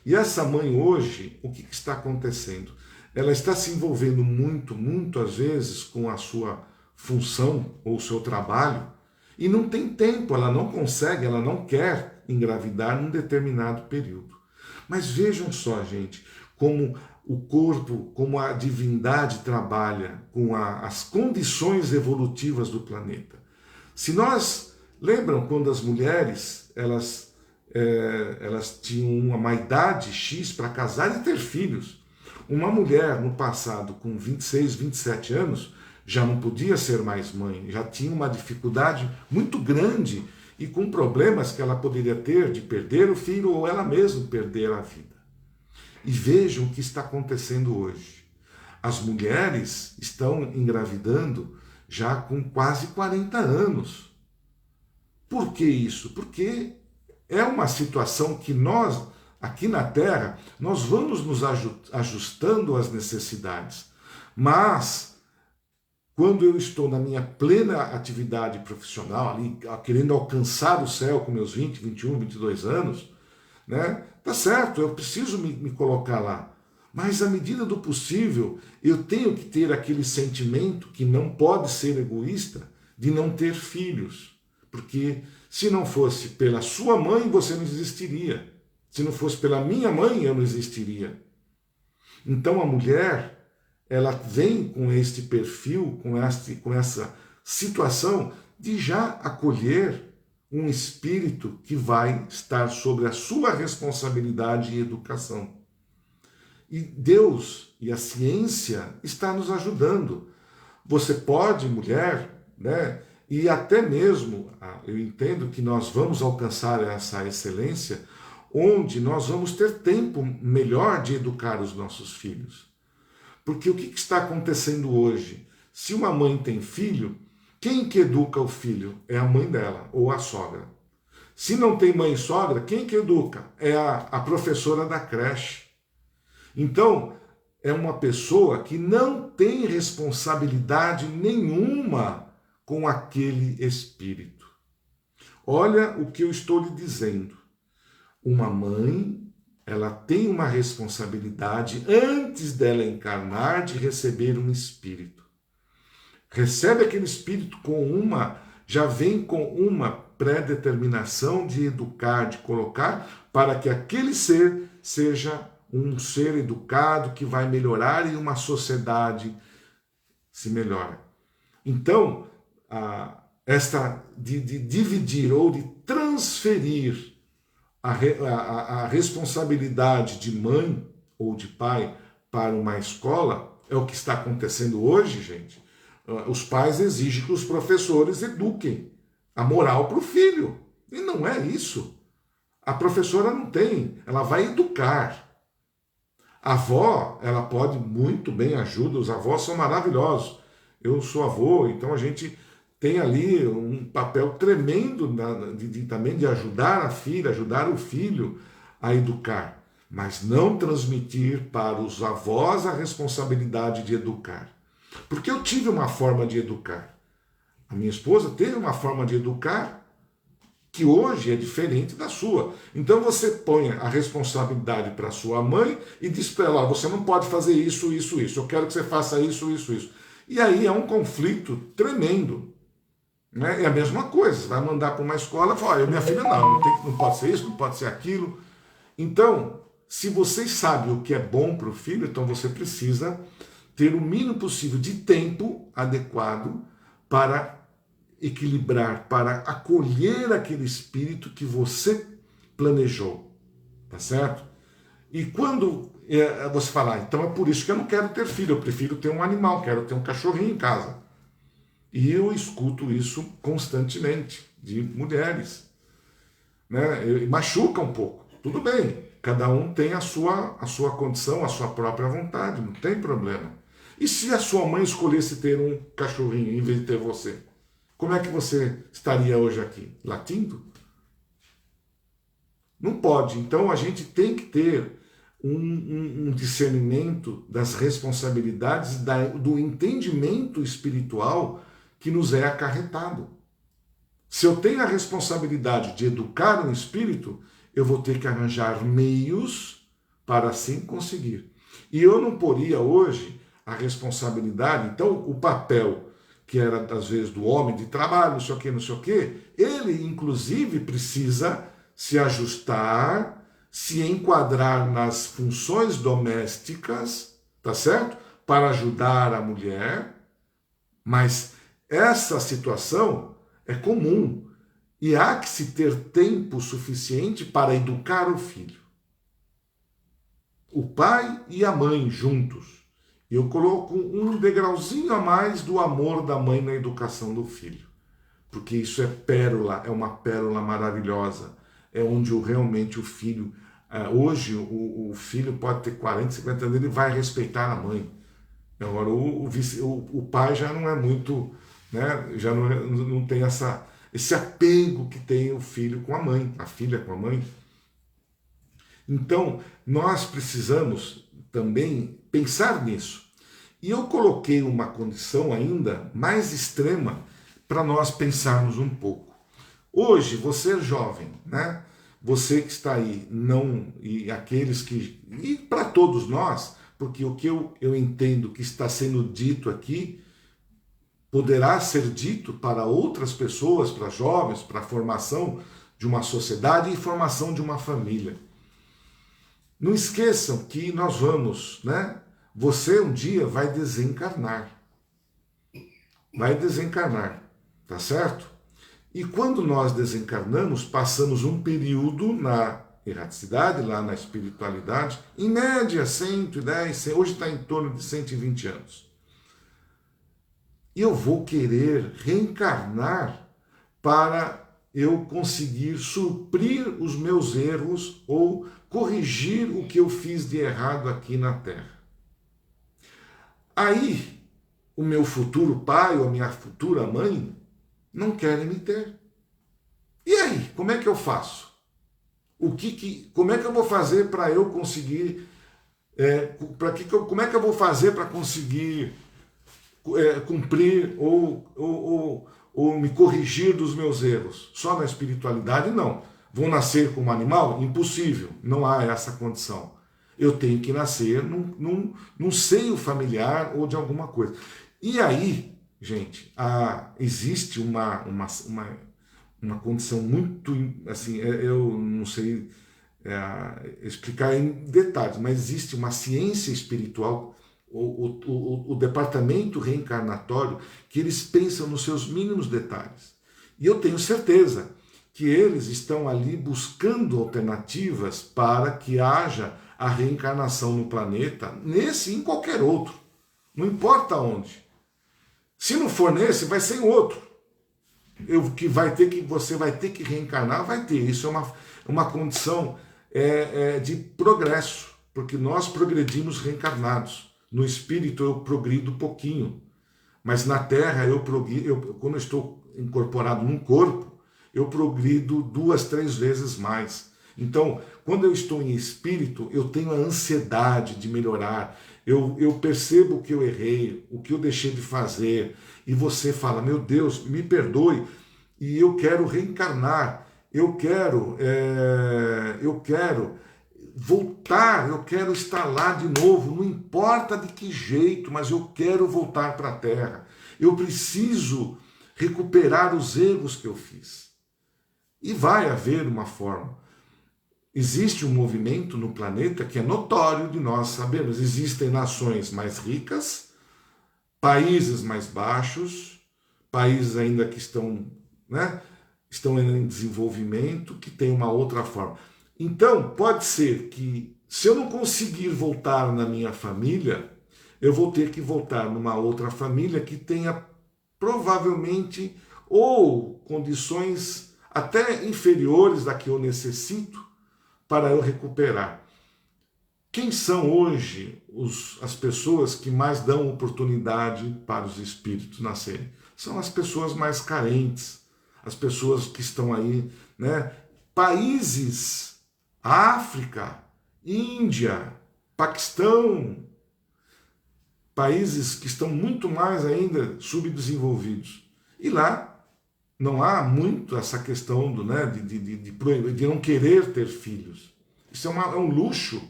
E essa mãe hoje, o que está acontecendo? Ela está se envolvendo muito às vezes com a sua função ou o seu trabalho e não tem tempo, ela não consegue, ela não quer engravidar num determinado período. Mas vejam só, gente, como o corpo, como a divindade trabalha com as condições evolutivas do planeta. Se nós lembram quando as mulheres, elas tinham uma idade X para casar e ter filhos. Uma mulher no passado com 26, 27 anos já não podia ser mais mãe, já tinha uma dificuldade muito grande e com problemas que ela poderia ter de perder o filho ou ela mesma perder a vida. E vejam o que está acontecendo hoje. As mulheres estão engravidando já com quase 40 anos. Por que isso? Porque é uma situação que nós, aqui na Terra, nós vamos nos ajustando às necessidades. Mas, quando eu estou na minha plena atividade profissional, ali, querendo alcançar o céu com meus 20, 21, 22 anos, né? Tá certo, eu preciso me colocar lá. Mas, à medida do possível, eu tenho que ter aquele sentimento que não pode ser egoísta de não ter filhos. Porque se não fosse pela sua mãe, você não existiria. Se não fosse pela minha mãe, eu não existiria. Então a mulher, ela vem com este perfil, com essa situação de já acolher um espírito que vai estar sobre a sua responsabilidade e educação. E Deus e a ciência está nos ajudando. Você pode, mulher, né? E até mesmo, eu entendo que nós vamos alcançar essa excelência, onde nós vamos ter tempo melhor de educar os nossos filhos. Porque o que está acontecendo hoje? Se uma mãe tem filho, quem que educa o filho? É a mãe dela, ou a sogra. Se não tem mãe e sogra, quem que educa? É a professora da creche. Então, é uma pessoa que não tem responsabilidade nenhuma com aquele espírito. Olha o que eu estou lhe dizendo. Uma mãe, ela tem uma responsabilidade antes dela encarnar de receber um espírito. Recebe aquele espírito já vem com uma pré-determinação de educar, de colocar, para que aquele ser seja um ser educado que vai melhorar e uma sociedade se melhora. Então, esta de dividir ou de transferir a responsabilidade de mãe ou de pai para uma escola é o que está acontecendo hoje, gente. Os pais exigem que os professores eduquem a moral para o filho. E não é isso. A professora não tem, ela vai educar. A avó, ela pode muito bem ajuda, os avós são maravilhosos. Eu sou avô, então a gente tem ali um papel tremendo também de ajudar a filha, ajudar o filho a educar, mas não transmitir para os avós a responsabilidade de educar. Porque eu tive uma forma de educar. A minha esposa teve uma forma de educar que hoje é diferente da sua. Então você põe a responsabilidade para sua mãe e diz para ela, você não pode fazer isso, isso, isso. Eu quero que você faça isso, isso, isso. E aí é um conflito tremendo. Né? É a mesma coisa, você vai mandar para uma escola e fala, olha, minha filha não pode ser isso, não pode ser aquilo. Então, se você sabe o que é bom para o filho, então você precisa ter o mínimo possível de tempo adequado para equilibrar, para acolher aquele espírito que você planejou, tá certo? E quando você fala, então é por isso que eu não quero ter filho, eu prefiro ter um animal, quero ter um cachorrinho em casa. E eu escuto isso constantemente de mulheres, né? Machuca um pouco, tudo bem, cada um tem a sua condição, a sua própria vontade, não tem problema. E se a sua mãe escolhesse ter um cachorrinho em vez de ter você? Como é que você estaria hoje aqui? Latindo? Não pode. Então a gente tem que ter um discernimento das responsabilidades, do entendimento espiritual que nos é acarretado. Se eu tenho a responsabilidade de educar um espírito, eu vou ter que arranjar meios para assim conseguir. E eu não poria hoje a responsabilidade, então o papel que era às vezes do homem de trabalho, não sei o que, não sei o que, ele inclusive precisa se ajustar, se enquadrar nas funções domésticas, tá certo? Para ajudar a mulher, mas essa situação é comum e há que se ter tempo suficiente para educar o filho. O pai e a mãe juntos. Eu coloco um degrauzinho a mais do amor da mãe na educação do filho. Porque isso é pérola, é uma pérola maravilhosa. É onde realmente o filho... Hoje o filho pode ter 40, 50 anos, ele vai respeitar a mãe. Agora o pai já não é muito... Né, já não tem esse apego que tem o filho com a mãe, a filha com a mãe. Então, nós precisamos também pensar nisso. E eu coloquei uma condição ainda mais extrema para nós pensarmos um pouco. Hoje, você é jovem, né? Você que está aí, não, e aqueles que... E para todos nós, porque o que eu entendo que está sendo dito aqui poderá ser dito para outras pessoas, para jovens, para a formação de uma sociedade e formação de uma família. Não esqueçam que nós vamos, né? Você um dia vai desencarnar. Vai desencarnar, tá certo? E quando nós desencarnamos, passamos um período na erraticidade, lá na espiritualidade, em média 110, hoje está em torno de 120 anos. E eu vou querer reencarnar para eu conseguir suprir os meus erros ou corrigir o que eu fiz de errado aqui na Terra. Aí, o meu futuro pai ou a minha futura mãe não querem me ter. E aí, como é que eu faço? Como é que eu vou fazer para eu conseguir... como é que eu vou fazer para conseguir cumprir ou me corrigir dos meus erros? Só na espiritualidade, não. Vou nascer como animal? Impossível. Não há essa condição. Eu tenho que nascer num seio familiar ou de alguma coisa. E aí, gente, existe uma condição muito, assim, eu não sei explicar em detalhes, mas existe uma ciência espiritual, o departamento reencarnatório, que eles pensam nos seus mínimos detalhes. E eu tenho certeza que eles estão ali buscando alternativas para que haja a reencarnação no planeta, nesse e em qualquer outro, não importa onde. Se não for nesse, vai ser em outro. Você vai ter que reencarnar, vai ter. Isso é uma condição de progresso, porque nós progredimos reencarnados. No espírito eu progrido pouquinho, mas na Terra quando eu estou incorporado num corpo, eu progrido 2, 3 vezes mais. Então, quando eu estou em espírito, eu tenho a ansiedade de melhorar. Eu percebo que eu errei, o que eu deixei de fazer, e você fala, meu Deus, me perdoe, e eu quero reencarnar, eu quero voltar, eu quero estar lá de novo, não importa de que jeito, mas eu quero voltar para a Terra. Eu preciso recuperar os erros que eu fiz. E vai haver uma forma. Existe um movimento no planeta que é notório de nós sabermos. Existem nações mais ricas, países mais baixos, países ainda que estão em desenvolvimento, que tem uma outra forma. Então, pode ser que, se eu não conseguir voltar na minha família, eu vou ter que voltar numa outra família que tenha provavelmente ou condições até inferiores da que eu necessito para eu recuperar. Quem são hoje as pessoas que mais dão oportunidade para os espíritos nascerem? São as pessoas mais carentes, as pessoas que estão aí, países, África, Índia, Paquistão, países que estão muito mais ainda subdesenvolvidos. E lá não há muito essa questão de não querer ter filhos. Isso é um luxo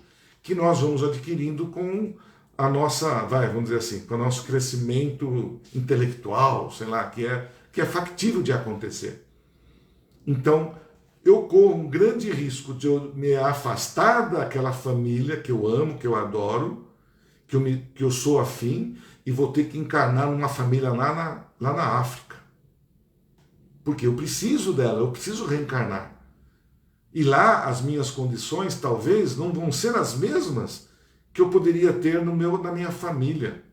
que nós vamos adquirindo com a nossa, vamos dizer assim, com o nosso crescimento intelectual, sei lá, que é factível de acontecer. Então, eu corro um grande risco de eu me afastar daquela família que eu amo, que eu adoro, que eu sou afim, e vou ter que encarnar numa família lá na África. Porque eu preciso dela, eu preciso reencarnar. E lá as minhas condições talvez não vão ser as mesmas que eu poderia ter na minha família,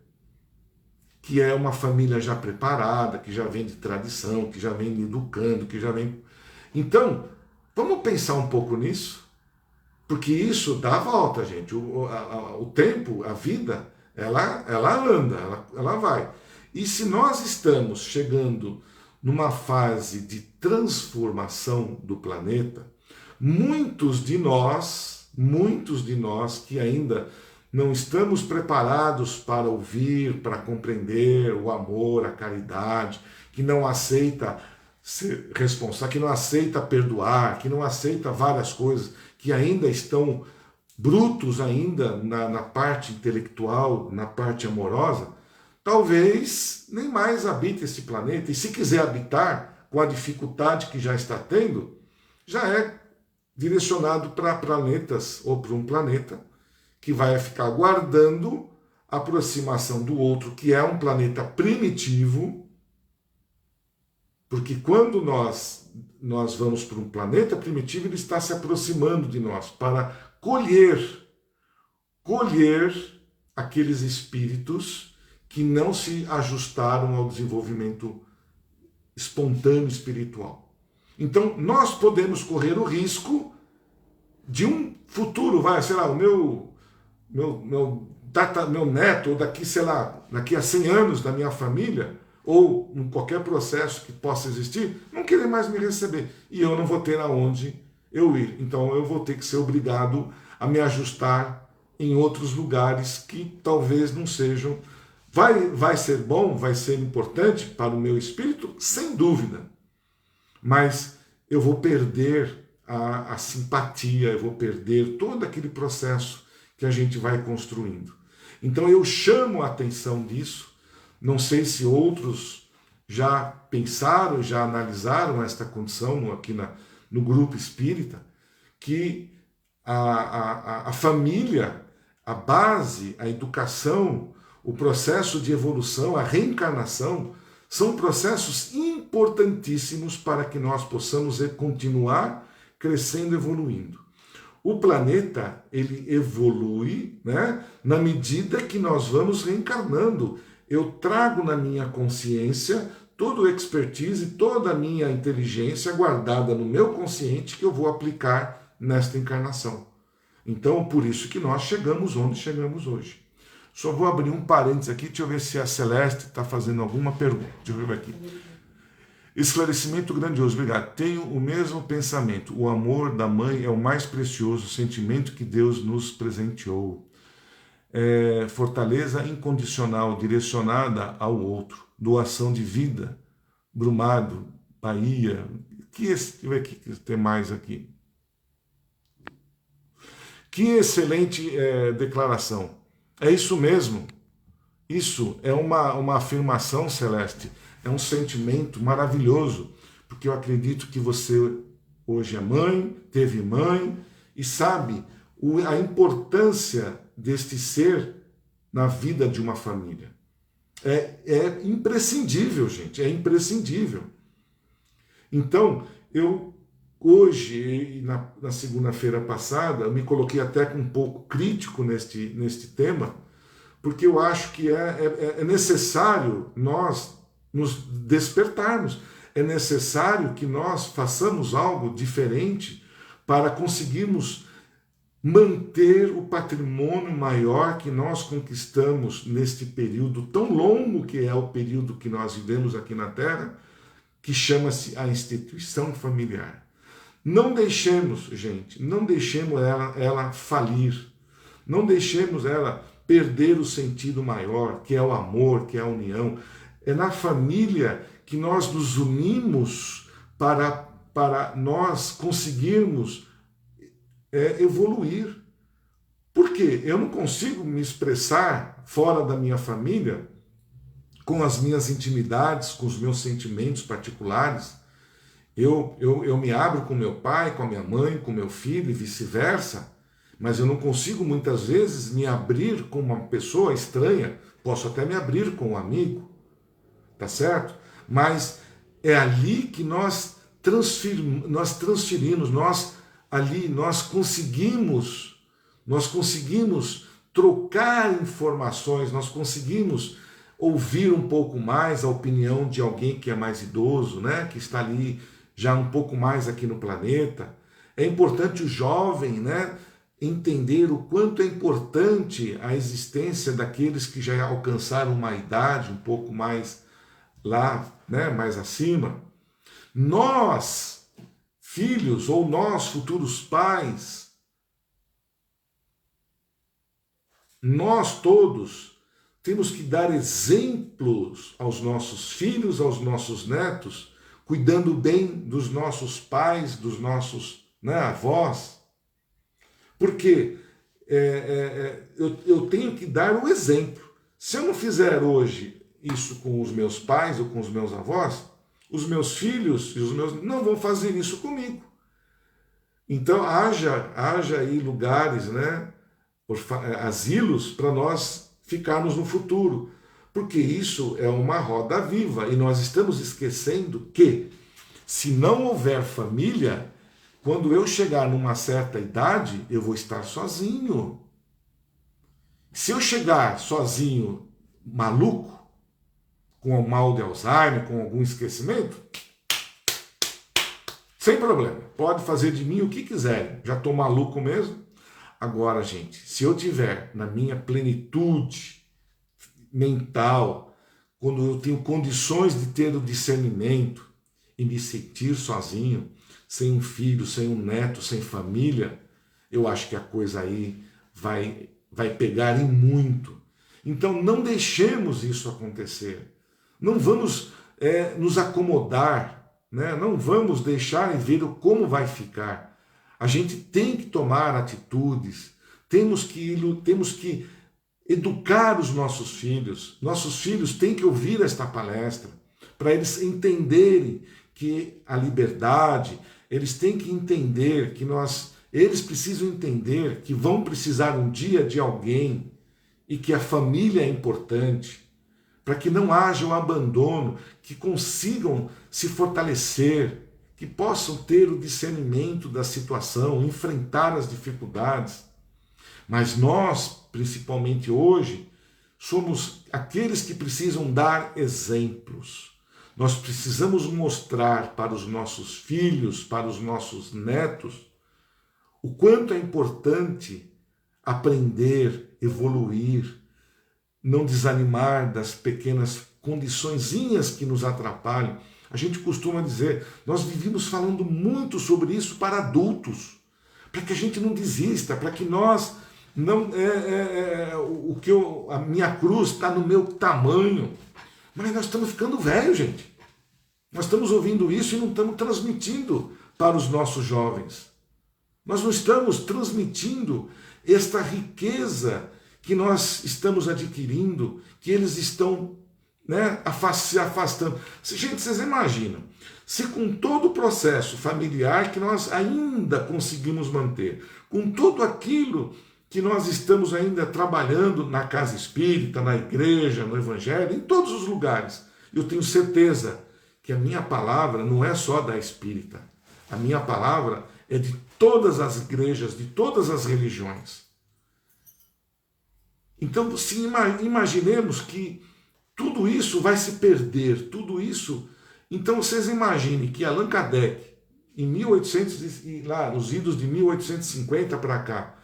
que é uma família já preparada, que já vem de tradição, que já vem me educando, que já vem... Então, vamos pensar um pouco nisso, porque isso dá a volta, gente. O tempo, a vida, ela anda, ela vai. E se nós estamos chegando numa fase de transformação do planeta, muitos de nós que ainda não estamos preparados para ouvir, para compreender o amor, a caridade, que não aceita ser responsável, que não aceita perdoar, que não aceita várias coisas, que ainda estão brutos ainda na parte intelectual, na parte amorosa, talvez nem mais habite esse planeta. E se quiser habitar, com a dificuldade que já está tendo, já é direcionado para planetas ou para um planeta que vai ficar aguardando a aproximação do outro, que é um planeta primitivo, porque quando nós vamos para um planeta primitivo, ele está se aproximando de nós para colher aqueles espíritos que não se ajustaram ao desenvolvimento espontâneo espiritual. Então, nós podemos correr o risco de um futuro, o meu neto, ou daqui a 100 anos da minha família, ou em qualquer processo que possa existir, não querer mais me receber. E eu não vou ter aonde eu ir. Então, eu vou ter que ser obrigado a me ajustar em outros lugares que talvez não sejam. Vai ser bom, vai ser importante para o meu espírito, sem dúvida. Mas eu vou perder a simpatia, eu vou perder todo aquele processo que a gente vai construindo. Então eu chamo a atenção disso. Não sei se outros já pensaram, já analisaram esta condição aqui no grupo espírita, que a família, a base, a educação, o processo de evolução, a reencarnação, são processos importantíssimos para que nós possamos continuar crescendo, evoluindo. O planeta, ele evolui, né, na medida que nós vamos reencarnando. Eu trago na minha consciência todo o expertise, toda a minha inteligência guardada no meu consciente que eu vou aplicar nesta encarnação. Então, por isso que nós chegamos onde chegamos hoje. Só vou abrir um parênteses aqui, deixa eu ver se a Celeste está fazendo alguma pergunta. Deixa eu ver aqui. Esclarecimento grandioso, obrigado. Tenho o mesmo pensamento. O amor da mãe é o mais precioso sentimento que Deus nos presenteou. Fortaleza incondicional, direcionada ao outro. Doação de vida. Brumado, Bahia. Deixa eu ver o que tem mais aqui. Que excelente declaração. É isso mesmo. Isso é uma afirmação, Celeste. É um sentimento maravilhoso, porque eu acredito que você hoje é mãe, teve mãe, e sabe a importância deste ser na vida de uma família. É imprescindível, gente, é imprescindível. Então, eu hoje, na segunda-feira passada, eu me coloquei até um pouco crítico neste tema, porque eu acho que é necessário nós nos despertarmos. É necessário que nós façamos algo diferente para conseguirmos manter o patrimônio maior que nós conquistamos neste período tão longo que é o período que nós vivemos aqui na Terra, que chama-se a instituição familiar. Não deixemos, gente, não deixemos ela falir, não deixemos ela perder o sentido maior, que é o amor, que é a união. É na família que nós nos unimos para nós conseguirmos evoluir. Por quê? Eu não consigo me expressar fora da minha família, com as minhas intimidades, com os meus sentimentos particulares. Eu me abro com meu pai, com a minha mãe, com meu filho e vice-versa, mas eu não consigo muitas vezes me abrir com uma pessoa estranha. Posso até me abrir com um amigo, tá certo? Mas é ali que nós transferimos, nós conseguimos trocar informações, nós conseguimos ouvir um pouco mais a opinião de alguém que é mais idoso, né? Que está ali já um pouco mais aqui no planeta. É importante o jovem, né, entender o quanto é importante a existência daqueles que já alcançaram uma idade um pouco mais lá, né, mais acima. Nós, filhos, ou nós, futuros pais, nós todos temos que dar exemplos aos nossos filhos, aos nossos netos, cuidando bem dos nossos pais, dos nossos, né, avós. Porque eu tenho que dar o exemplo. Se eu não fizer hoje isso com os meus pais ou com os meus avós, os meus filhos e os meus não vão fazer isso comigo. Então haja aí lugares, né, asilos para nós ficarmos no futuro, porque isso é uma roda viva e nós estamos esquecendo que se não houver família, quando eu chegar numa certa idade, eu vou estar sozinho. Se eu chegar sozinho, maluco, com o mal de Alzheimer, com algum esquecimento, sem problema, pode fazer de mim o que quiserem, já estou maluco mesmo. Agora, gente, se eu tiver na minha plenitude mental, quando eu tenho condições de ter o discernimento e me sentir sozinho, sem um filho, sem um neto, sem família, eu acho que a coisa aí vai pegar em muito. Então não deixemos isso acontecer. Não vamos nos acomodar, né? Não vamos deixar e ver como vai ficar. A gente tem que tomar atitudes, temos que educar os nossos filhos. Nossos filhos têm que ouvir esta palestra, para eles entenderem que a liberdade, eles têm que entender que Eles precisam entender que vão precisar um dia de alguém e que a família é importante, para que não haja um abandono, que consigam se fortalecer, que possam ter o discernimento da situação, enfrentar as dificuldades. Mas nós, principalmente hoje, somos aqueles que precisam dar exemplos. Nós precisamos mostrar para os nossos filhos, para os nossos netos, o quanto é importante aprender, evoluir, não desanimar das pequenas condiçõezinhas que nos atrapalham. A gente costuma dizer, nós vivíamos falando muito sobre isso para adultos, para que a gente não desista, para que nós não a minha cruz está no meu tamanho. Mas nós estamos ficando velhos, gente. Nós estamos ouvindo isso e não estamos transmitindo para os nossos jovens. Nós não estamos transmitindo esta riqueza que nós estamos adquirindo, que eles estão se afastando. Gente, vocês imaginam, se com todo o processo familiar que nós ainda conseguimos manter, com tudo aquilo que nós estamos ainda trabalhando na casa espírita, na igreja, no evangelho, em todos os lugares, eu tenho certeza que a minha palavra não é só da espírita, a minha palavra é de todas as igrejas, de todas as religiões. Então, se imaginemos que tudo isso vai se perder, tudo isso. Então, vocês imaginem que Allan Kardec, em 1800, lá, nos idos de 1850 para cá,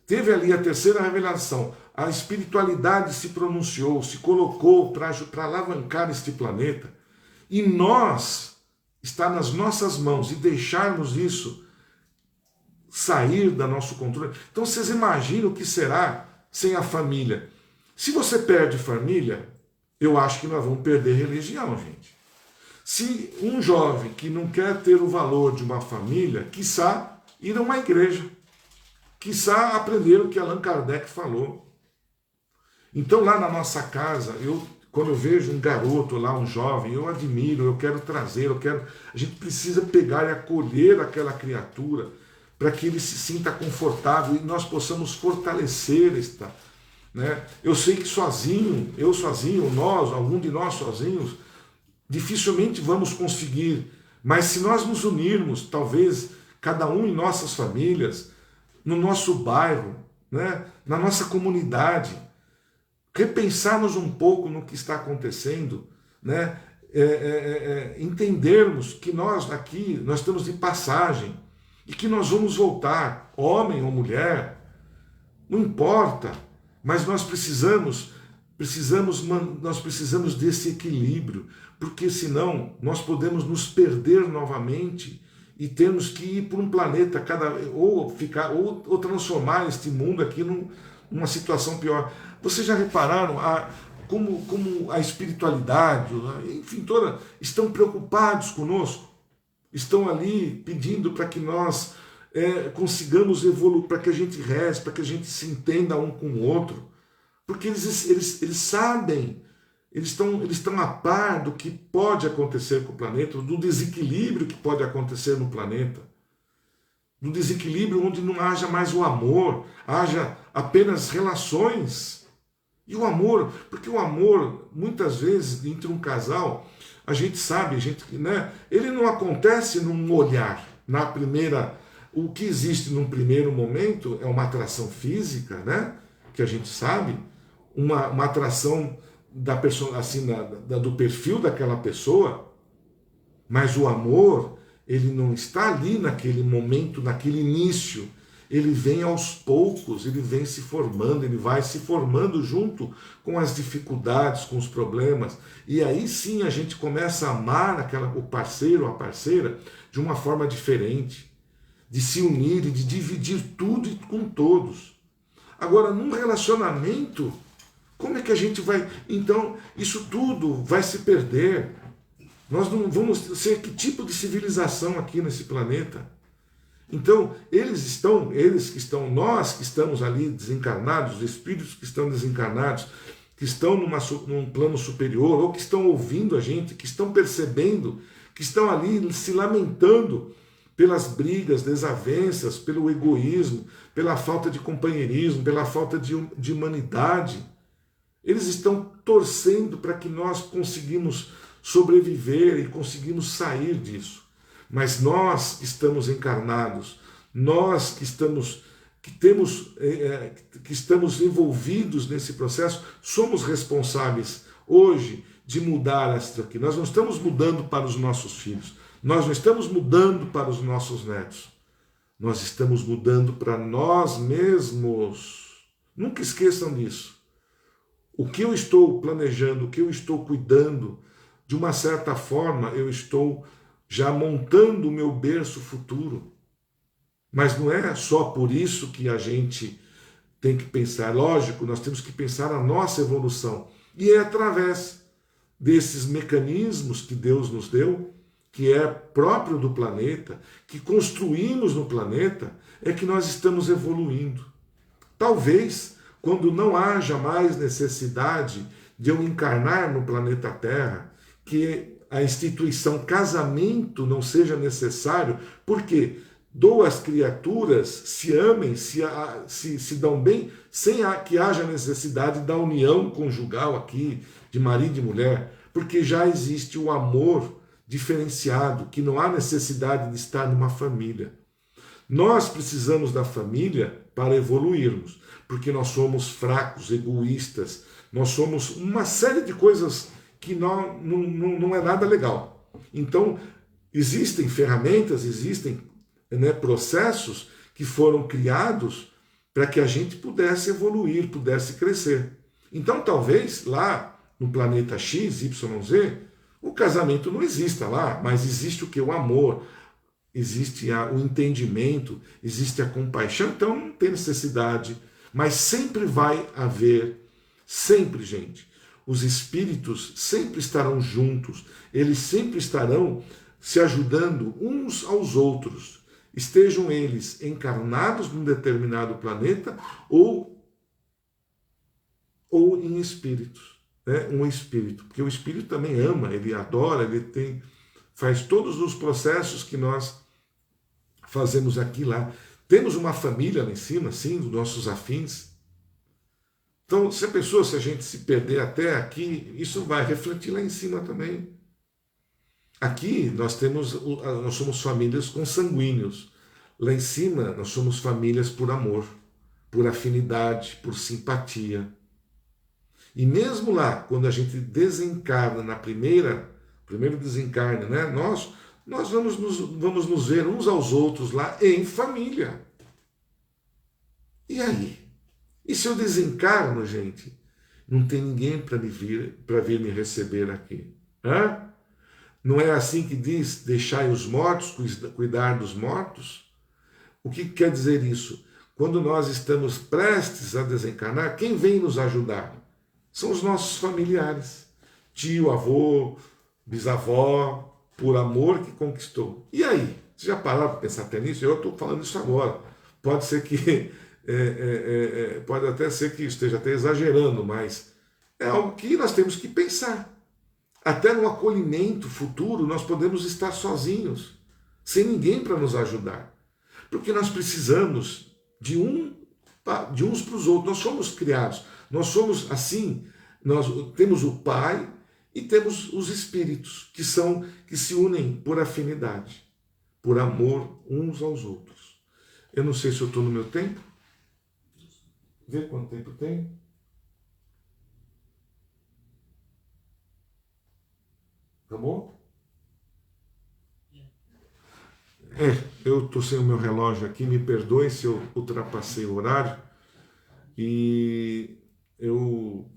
teve ali a terceira revelação, a espiritualidade se pronunciou, se colocou para alavancar este planeta, e nós, está nas nossas mãos, e deixarmos isso sair do nosso controle. Então, vocês imaginam o que será sem a família? Se você perde família, eu acho que nós vamos perder religião, gente. Se um jovem que não quer ter o valor de uma família, quiçá ir a uma igreja, quiçá aprender o que Allan Kardec falou. Então lá na nossa casa, quando eu vejo um garoto lá, um jovem, eu admiro, eu quero trazer, a gente precisa pegar e acolher aquela criatura para que ele se sinta confortável e nós possamos fortalecer esta. Eu sei que sozinho, nós, algum de nós sozinhos, dificilmente vamos conseguir, mas se nós nos unirmos, talvez cada um em nossas famílias, no nosso bairro, na nossa comunidade, repensarmos um pouco no que está acontecendo, entendermos que nós aqui, nós estamos de passagem e que nós vamos voltar, homem ou mulher, não importa, mas nós precisamos desse equilíbrio, porque senão nós podemos nos perder novamente e temos que ir para um planeta ou transformar este mundo aqui numa situação pior. Vocês já repararam como a espiritualidade, enfim, estão preocupados conosco? Estão ali pedindo para que nós consigamos evoluir, para que a gente reze, para que a gente se entenda um com o outro, porque eles sabem, eles estão a par do que pode acontecer com o planeta, do desequilíbrio que pode acontecer no planeta, do desequilíbrio onde não haja mais o amor, haja apenas relações. E o amor, porque o amor, muitas vezes, entre um casal, a gente sabe, ele não acontece num olhar, o que existe num primeiro momento é uma atração física, que a gente sabe, uma atração da pessoa, assim, do perfil daquela pessoa, mas o amor, ele não está ali naquele momento, naquele início, ele vem aos poucos, ele vem se formando, ele vai se formando junto com as dificuldades, com os problemas, e aí sim a gente começa a amar o parceiro, a parceira, de uma forma diferente, de se unir e de dividir tudo com todos. Agora, num relacionamento, como é que a gente vai... Então, isso tudo vai se perder. Nós não vamos ser que tipo de civilização aqui nesse planeta? Então, nós que estamos ali desencarnados, os espíritos que estão desencarnados, que estão num plano superior, ou que estão ouvindo a gente, que estão percebendo, que estão ali se lamentando pelas brigas, desavenças, pelo egoísmo, pela falta de companheirismo, pela falta de humanidade. Eles estão torcendo para que nós conseguimos sobreviver e conseguimos sair disso. Mas nós que estamos encarnados, nós que estamos envolvidos nesse processo, somos responsáveis hoje de mudar isso aqui. Nós não estamos mudando para os nossos filhos, nós não estamos mudando para os nossos netos, nós estamos mudando para nós mesmos. Nunca esqueçam disso. O que eu estou planejando, o que eu estou cuidando, de uma certa forma eu estou já montando o meu berço futuro. Mas não é só por isso que a gente tem que pensar. Lógico, nós temos que pensar a nossa evolução. E é através desses mecanismos que Deus nos deu, que é próprio do planeta, que construímos no planeta, é que nós estamos evoluindo. Talvez, quando não haja mais necessidade de eu encarnar no planeta Terra, que a instituição casamento não seja necessário, porque duas criaturas se amem, se dão bem, sem que haja necessidade da união conjugal aqui, de marido e mulher, porque já existe o amor diferenciado, que não há necessidade de estar numa família. Nós precisamos da família para evoluirmos, porque nós somos fracos, egoístas, nós somos uma série de coisas que não é nada legal. Então, existem ferramentas, existem processos que foram criados para que a gente pudesse evoluir, pudesse crescer. Então, talvez lá no planeta X, YZ, o casamento não exista lá, mas existe o que? O amor, existe o entendimento, existe a compaixão, então não tem necessidade, mas sempre vai haver, sempre, gente, os espíritos sempre estarão juntos, eles sempre estarão se ajudando uns aos outros, estejam eles encarnados num determinado planeta ou em espíritos, né? Um espírito, porque o espírito também ama, ele adora, ele faz todos os processos que nós fazemos aqui e lá. Temos uma família lá em cima, sim, dos nossos afins. Então, se a gente se perder até aqui, isso vai refletir lá em cima também. Aqui nós somos famílias consanguíneos. Lá em cima nós somos famílias por amor, por afinidade, por simpatia. E mesmo lá, quando a gente desencarna primeiro desencarne, né? Nós vamos nos ver uns aos outros lá em família. E aí? E se eu desencarno, gente? Não tem ninguém para vir me receber aqui. Hã? Não é assim que diz, deixai os mortos, cuidar dos mortos? O que quer dizer isso? Quando nós estamos prestes a desencarnar, quem vem nos ajudar? São os nossos familiares. Tio, avô, bisavó, por amor que conquistou. E aí? Você já pararam para pensar até nisso? Eu estou falando isso agora. Pode ser que... pode até ser que esteja até exagerando, mas é algo que nós temos que pensar. Até no acolhimento futuro nós podemos estar sozinhos, sem ninguém para nos ajudar. Porque nós precisamos de uns para os outros. Nós somos criados, nós somos assim, nós temos o Pai e temos os espíritos, que se unem por afinidade, por amor uns aos outros. Eu não sei se eu estou no meu tempo. Vê quanto tempo tem. Acabou? Eu estou sem o meu relógio aqui, me perdoe se eu ultrapassei o horário. E eu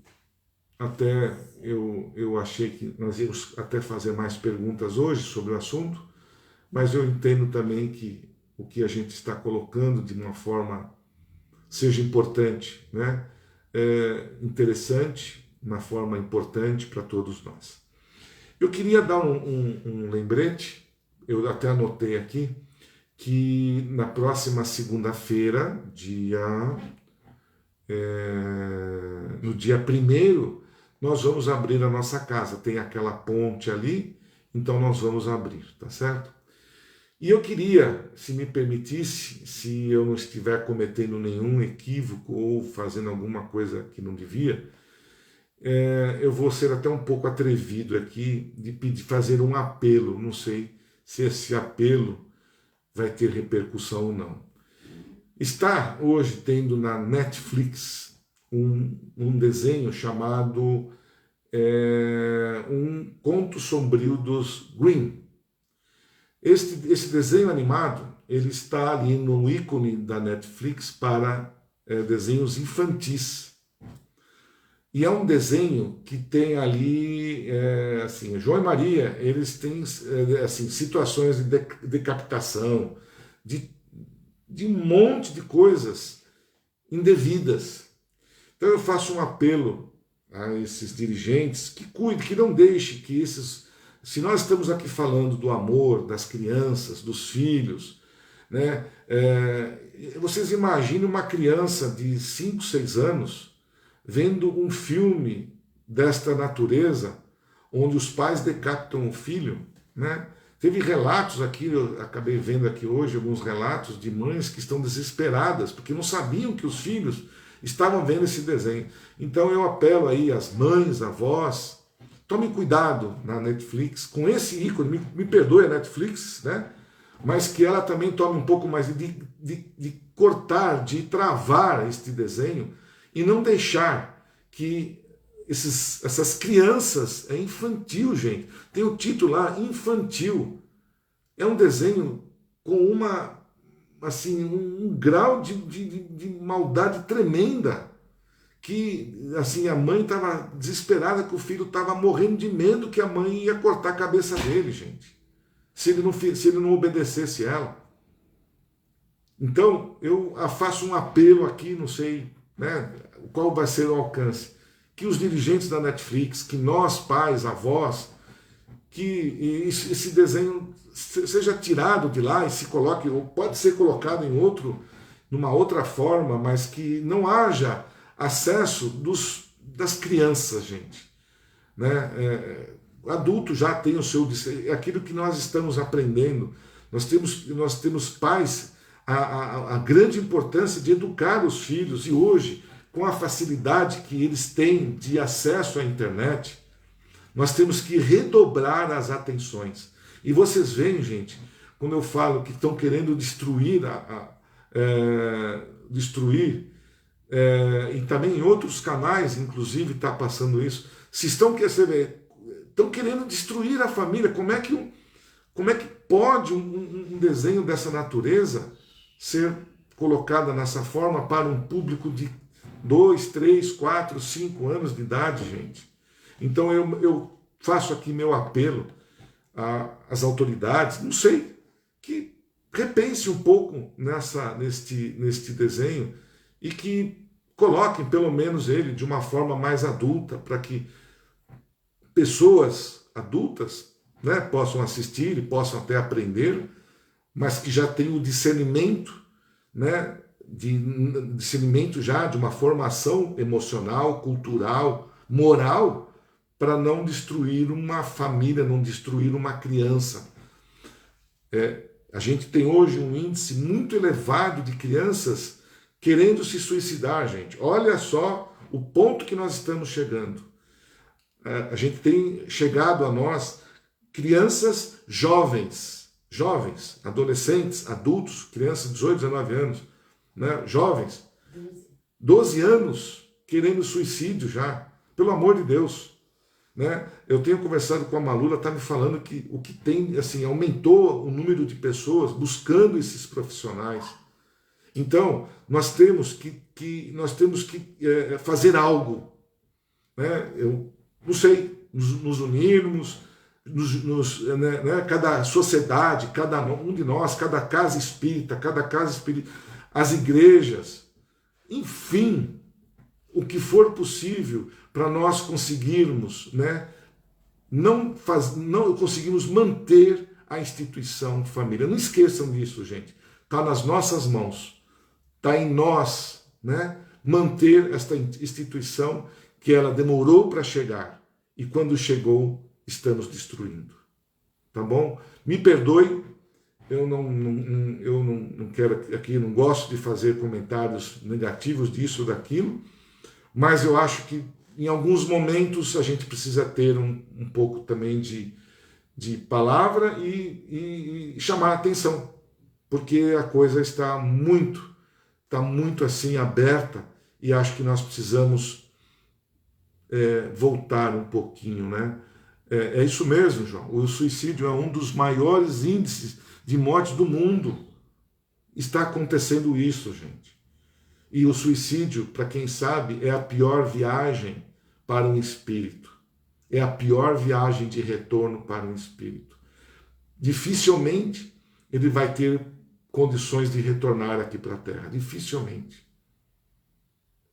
achei que nós íamos até fazer mais perguntas hoje sobre o assunto, mas eu entendo também que o que a gente está colocando de uma forma seja importante, né? Interessante, uma forma importante para todos nós. Eu queria dar um lembrete, eu até anotei aqui, que na próxima segunda-feira, no dia 1º, nós vamos abrir a nossa casa. Tem aquela ponte ali, então nós vamos abrir, tá certo? E eu queria, se me permitisse, se eu não estiver cometendo nenhum equívoco ou fazendo alguma coisa que não devia, eu vou ser até um pouco atrevido aqui de pedir, fazer um apelo. Não sei se esse apelo vai ter repercussão ou não. Está hoje tendo na Netflix um desenho chamado Um Conto Sombrio dos Grimm. Esse desenho animado, ele está ali no ícone da Netflix para desenhos infantis. E é um desenho que tem ali, assim, João e Maria, eles têm assim, situações de decapitação, de um monte de coisas indevidas. Então eu faço um apelo a esses dirigentes que cuidem, que não deixem que esses... Se nós estamos aqui falando do amor, das crianças, dos filhos, né? Vocês imaginem uma criança de 5, 6 anos vendo um filme desta natureza, onde os pais decapitam o filho, né? Teve relatos aqui, eu acabei vendo aqui hoje alguns relatos de mães que estão desesperadas, porque não sabiam que os filhos estavam vendo esse desenho. Então eu apelo aí às mães, avós, tomem cuidado na Netflix com esse ícone, me perdoe a Netflix, né? Mas que ela também tome um pouco mais de cortar, de travar este desenho e não deixar que essas crianças, é infantil, gente, tem o título lá, infantil, é um desenho com um grau de maldade tremenda, que assim, a mãe estava desesperada que o filho estava morrendo de medo que a mãe ia cortar a cabeça dele, gente, se ele não obedecesse ela. Então, eu faço um apelo aqui, não sei, né, qual vai ser o alcance, que os dirigentes da Netflix, que nós, pais, avós, que esse desenho seja tirado de lá e se coloque, ou pode ser colocado numa outra forma, mas que não haja acesso das crianças, gente. Né? Adulto já tem o seu... É aquilo que nós estamos aprendendo. Nós temos pais, a grande importância de educar os filhos, e hoje, com a facilidade que eles têm de acesso à internet, nós temos que redobrar as atenções. E vocês veem, gente, quando eu falo que estão querendo destruir, e também em outros canais, inclusive, está passando isso, se estão querendo destruir a família, como é que pode um desenho dessa natureza ser colocado nessa forma para um público de 2, 3, 4, 5 anos de idade, gente? Então eu faço aqui meu apelo às autoridades, não sei, que repense um pouco neste desenho e que coloquem pelo menos ele de uma forma mais adulta, para que pessoas adultas, né, possam assistir e possam até aprender, mas que já tenham o discernimento, né, discernimento já de uma formação emocional, cultural, moral, para não destruir uma família, não destruir uma criança. A gente tem hoje um índice muito elevado de crianças querendo se suicidar, gente. Olha só o ponto que nós estamos chegando. A gente tem chegado a nós crianças jovens, adolescentes, adultos, crianças de 18, 19 anos, né, jovens, 12 anos, querendo suicídio já, pelo amor de Deus. Né? Eu tenho conversado com a Malu, ela está me falando que o que tem, assim, aumentou o número de pessoas buscando esses profissionais. Então, nós temos que fazer algo. Né? Eu não sei, nos unirmos, cada sociedade, cada um de nós, cada casa espírita, as igrejas, enfim, o que for possível para nós conseguirmos, né, não conseguimos manter a instituição família. Não esqueçam disso, gente. Está nas nossas mãos. Está em nós, né, manter esta instituição que ela demorou para chegar. E quando chegou, estamos destruindo. Tá bom? Me perdoe. Eu não quero aqui, não gosto de fazer comentários negativos disso ou daquilo, mas eu acho que em alguns momentos a gente precisa ter um pouco também de palavra e chamar a atenção, porque a coisa está muito assim aberta e acho que nós precisamos voltar um pouquinho, né? É isso mesmo, João. O suicídio é um dos maiores índices de morte do mundo. Está acontecendo isso, gente. E o suicídio, para quem sabe, é a pior viagem para um espírito. É a pior viagem de retorno para um espírito. Dificilmente ele vai ter condições de retornar aqui para a Terra. Dificilmente.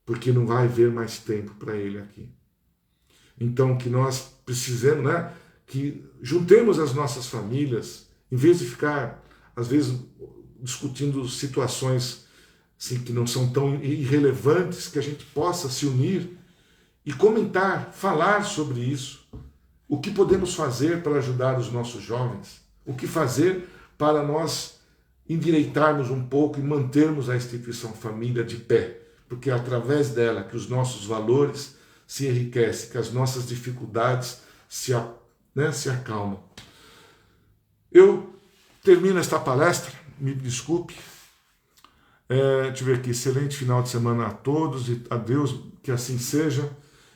Porque não vai haver mais tempo para ele aqui. Então, que nós precisamos, né? Que juntemos as nossas famílias, em vez de ficar, às vezes, discutindo situações assim, que não são tão irrelevantes, que a gente possa se unir e comentar, falar sobre isso. O que podemos fazer para ajudar os nossos jovens? O que fazer para nós endireitarmos um pouco e mantermos a instituição família de pé? Porque é através dela que os nossos valores se enriquecem, que as nossas dificuldades se acalmam. Eu termino esta palestra, me desculpe. Deixa eu ver aqui, excelente final de semana a todos e a Deus, que assim seja.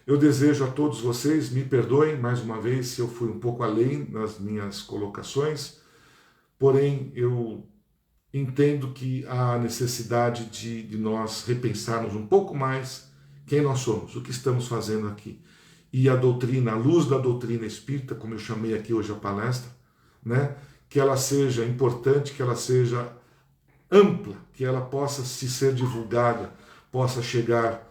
Eu desejo a todos vocês, me perdoem mais uma vez se eu fui um pouco além nas minhas colocações, porém eu entendo que há necessidade de nós repensarmos um pouco mais quem nós somos, o que estamos fazendo aqui. E a doutrina, a luz da doutrina espírita, como eu chamei aqui hoje a palestra, né, que ela seja importante, que ela seja ampla, que ela possa se ser divulgada, possa chegar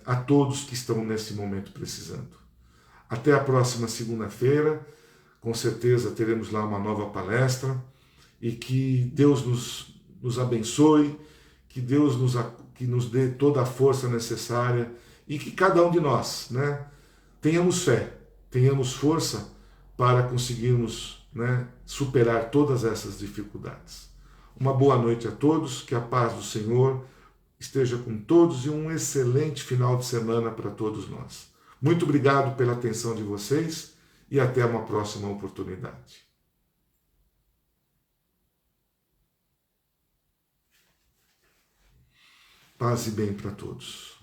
a todos que estão nesse momento precisando. Até a próxima segunda-feira, com certeza teremos lá uma nova palestra e que Deus nos abençoe, que Deus que nos dê toda a força necessária e que cada um de nós, né, tenhamos fé, tenhamos força para conseguirmos, né, superar todas essas dificuldades. Uma boa noite a todos, que a paz do Senhor esteja com todos e um excelente final de semana para todos nós. Muito obrigado pela atenção de vocês e até uma próxima oportunidade. Paz e bem para todos.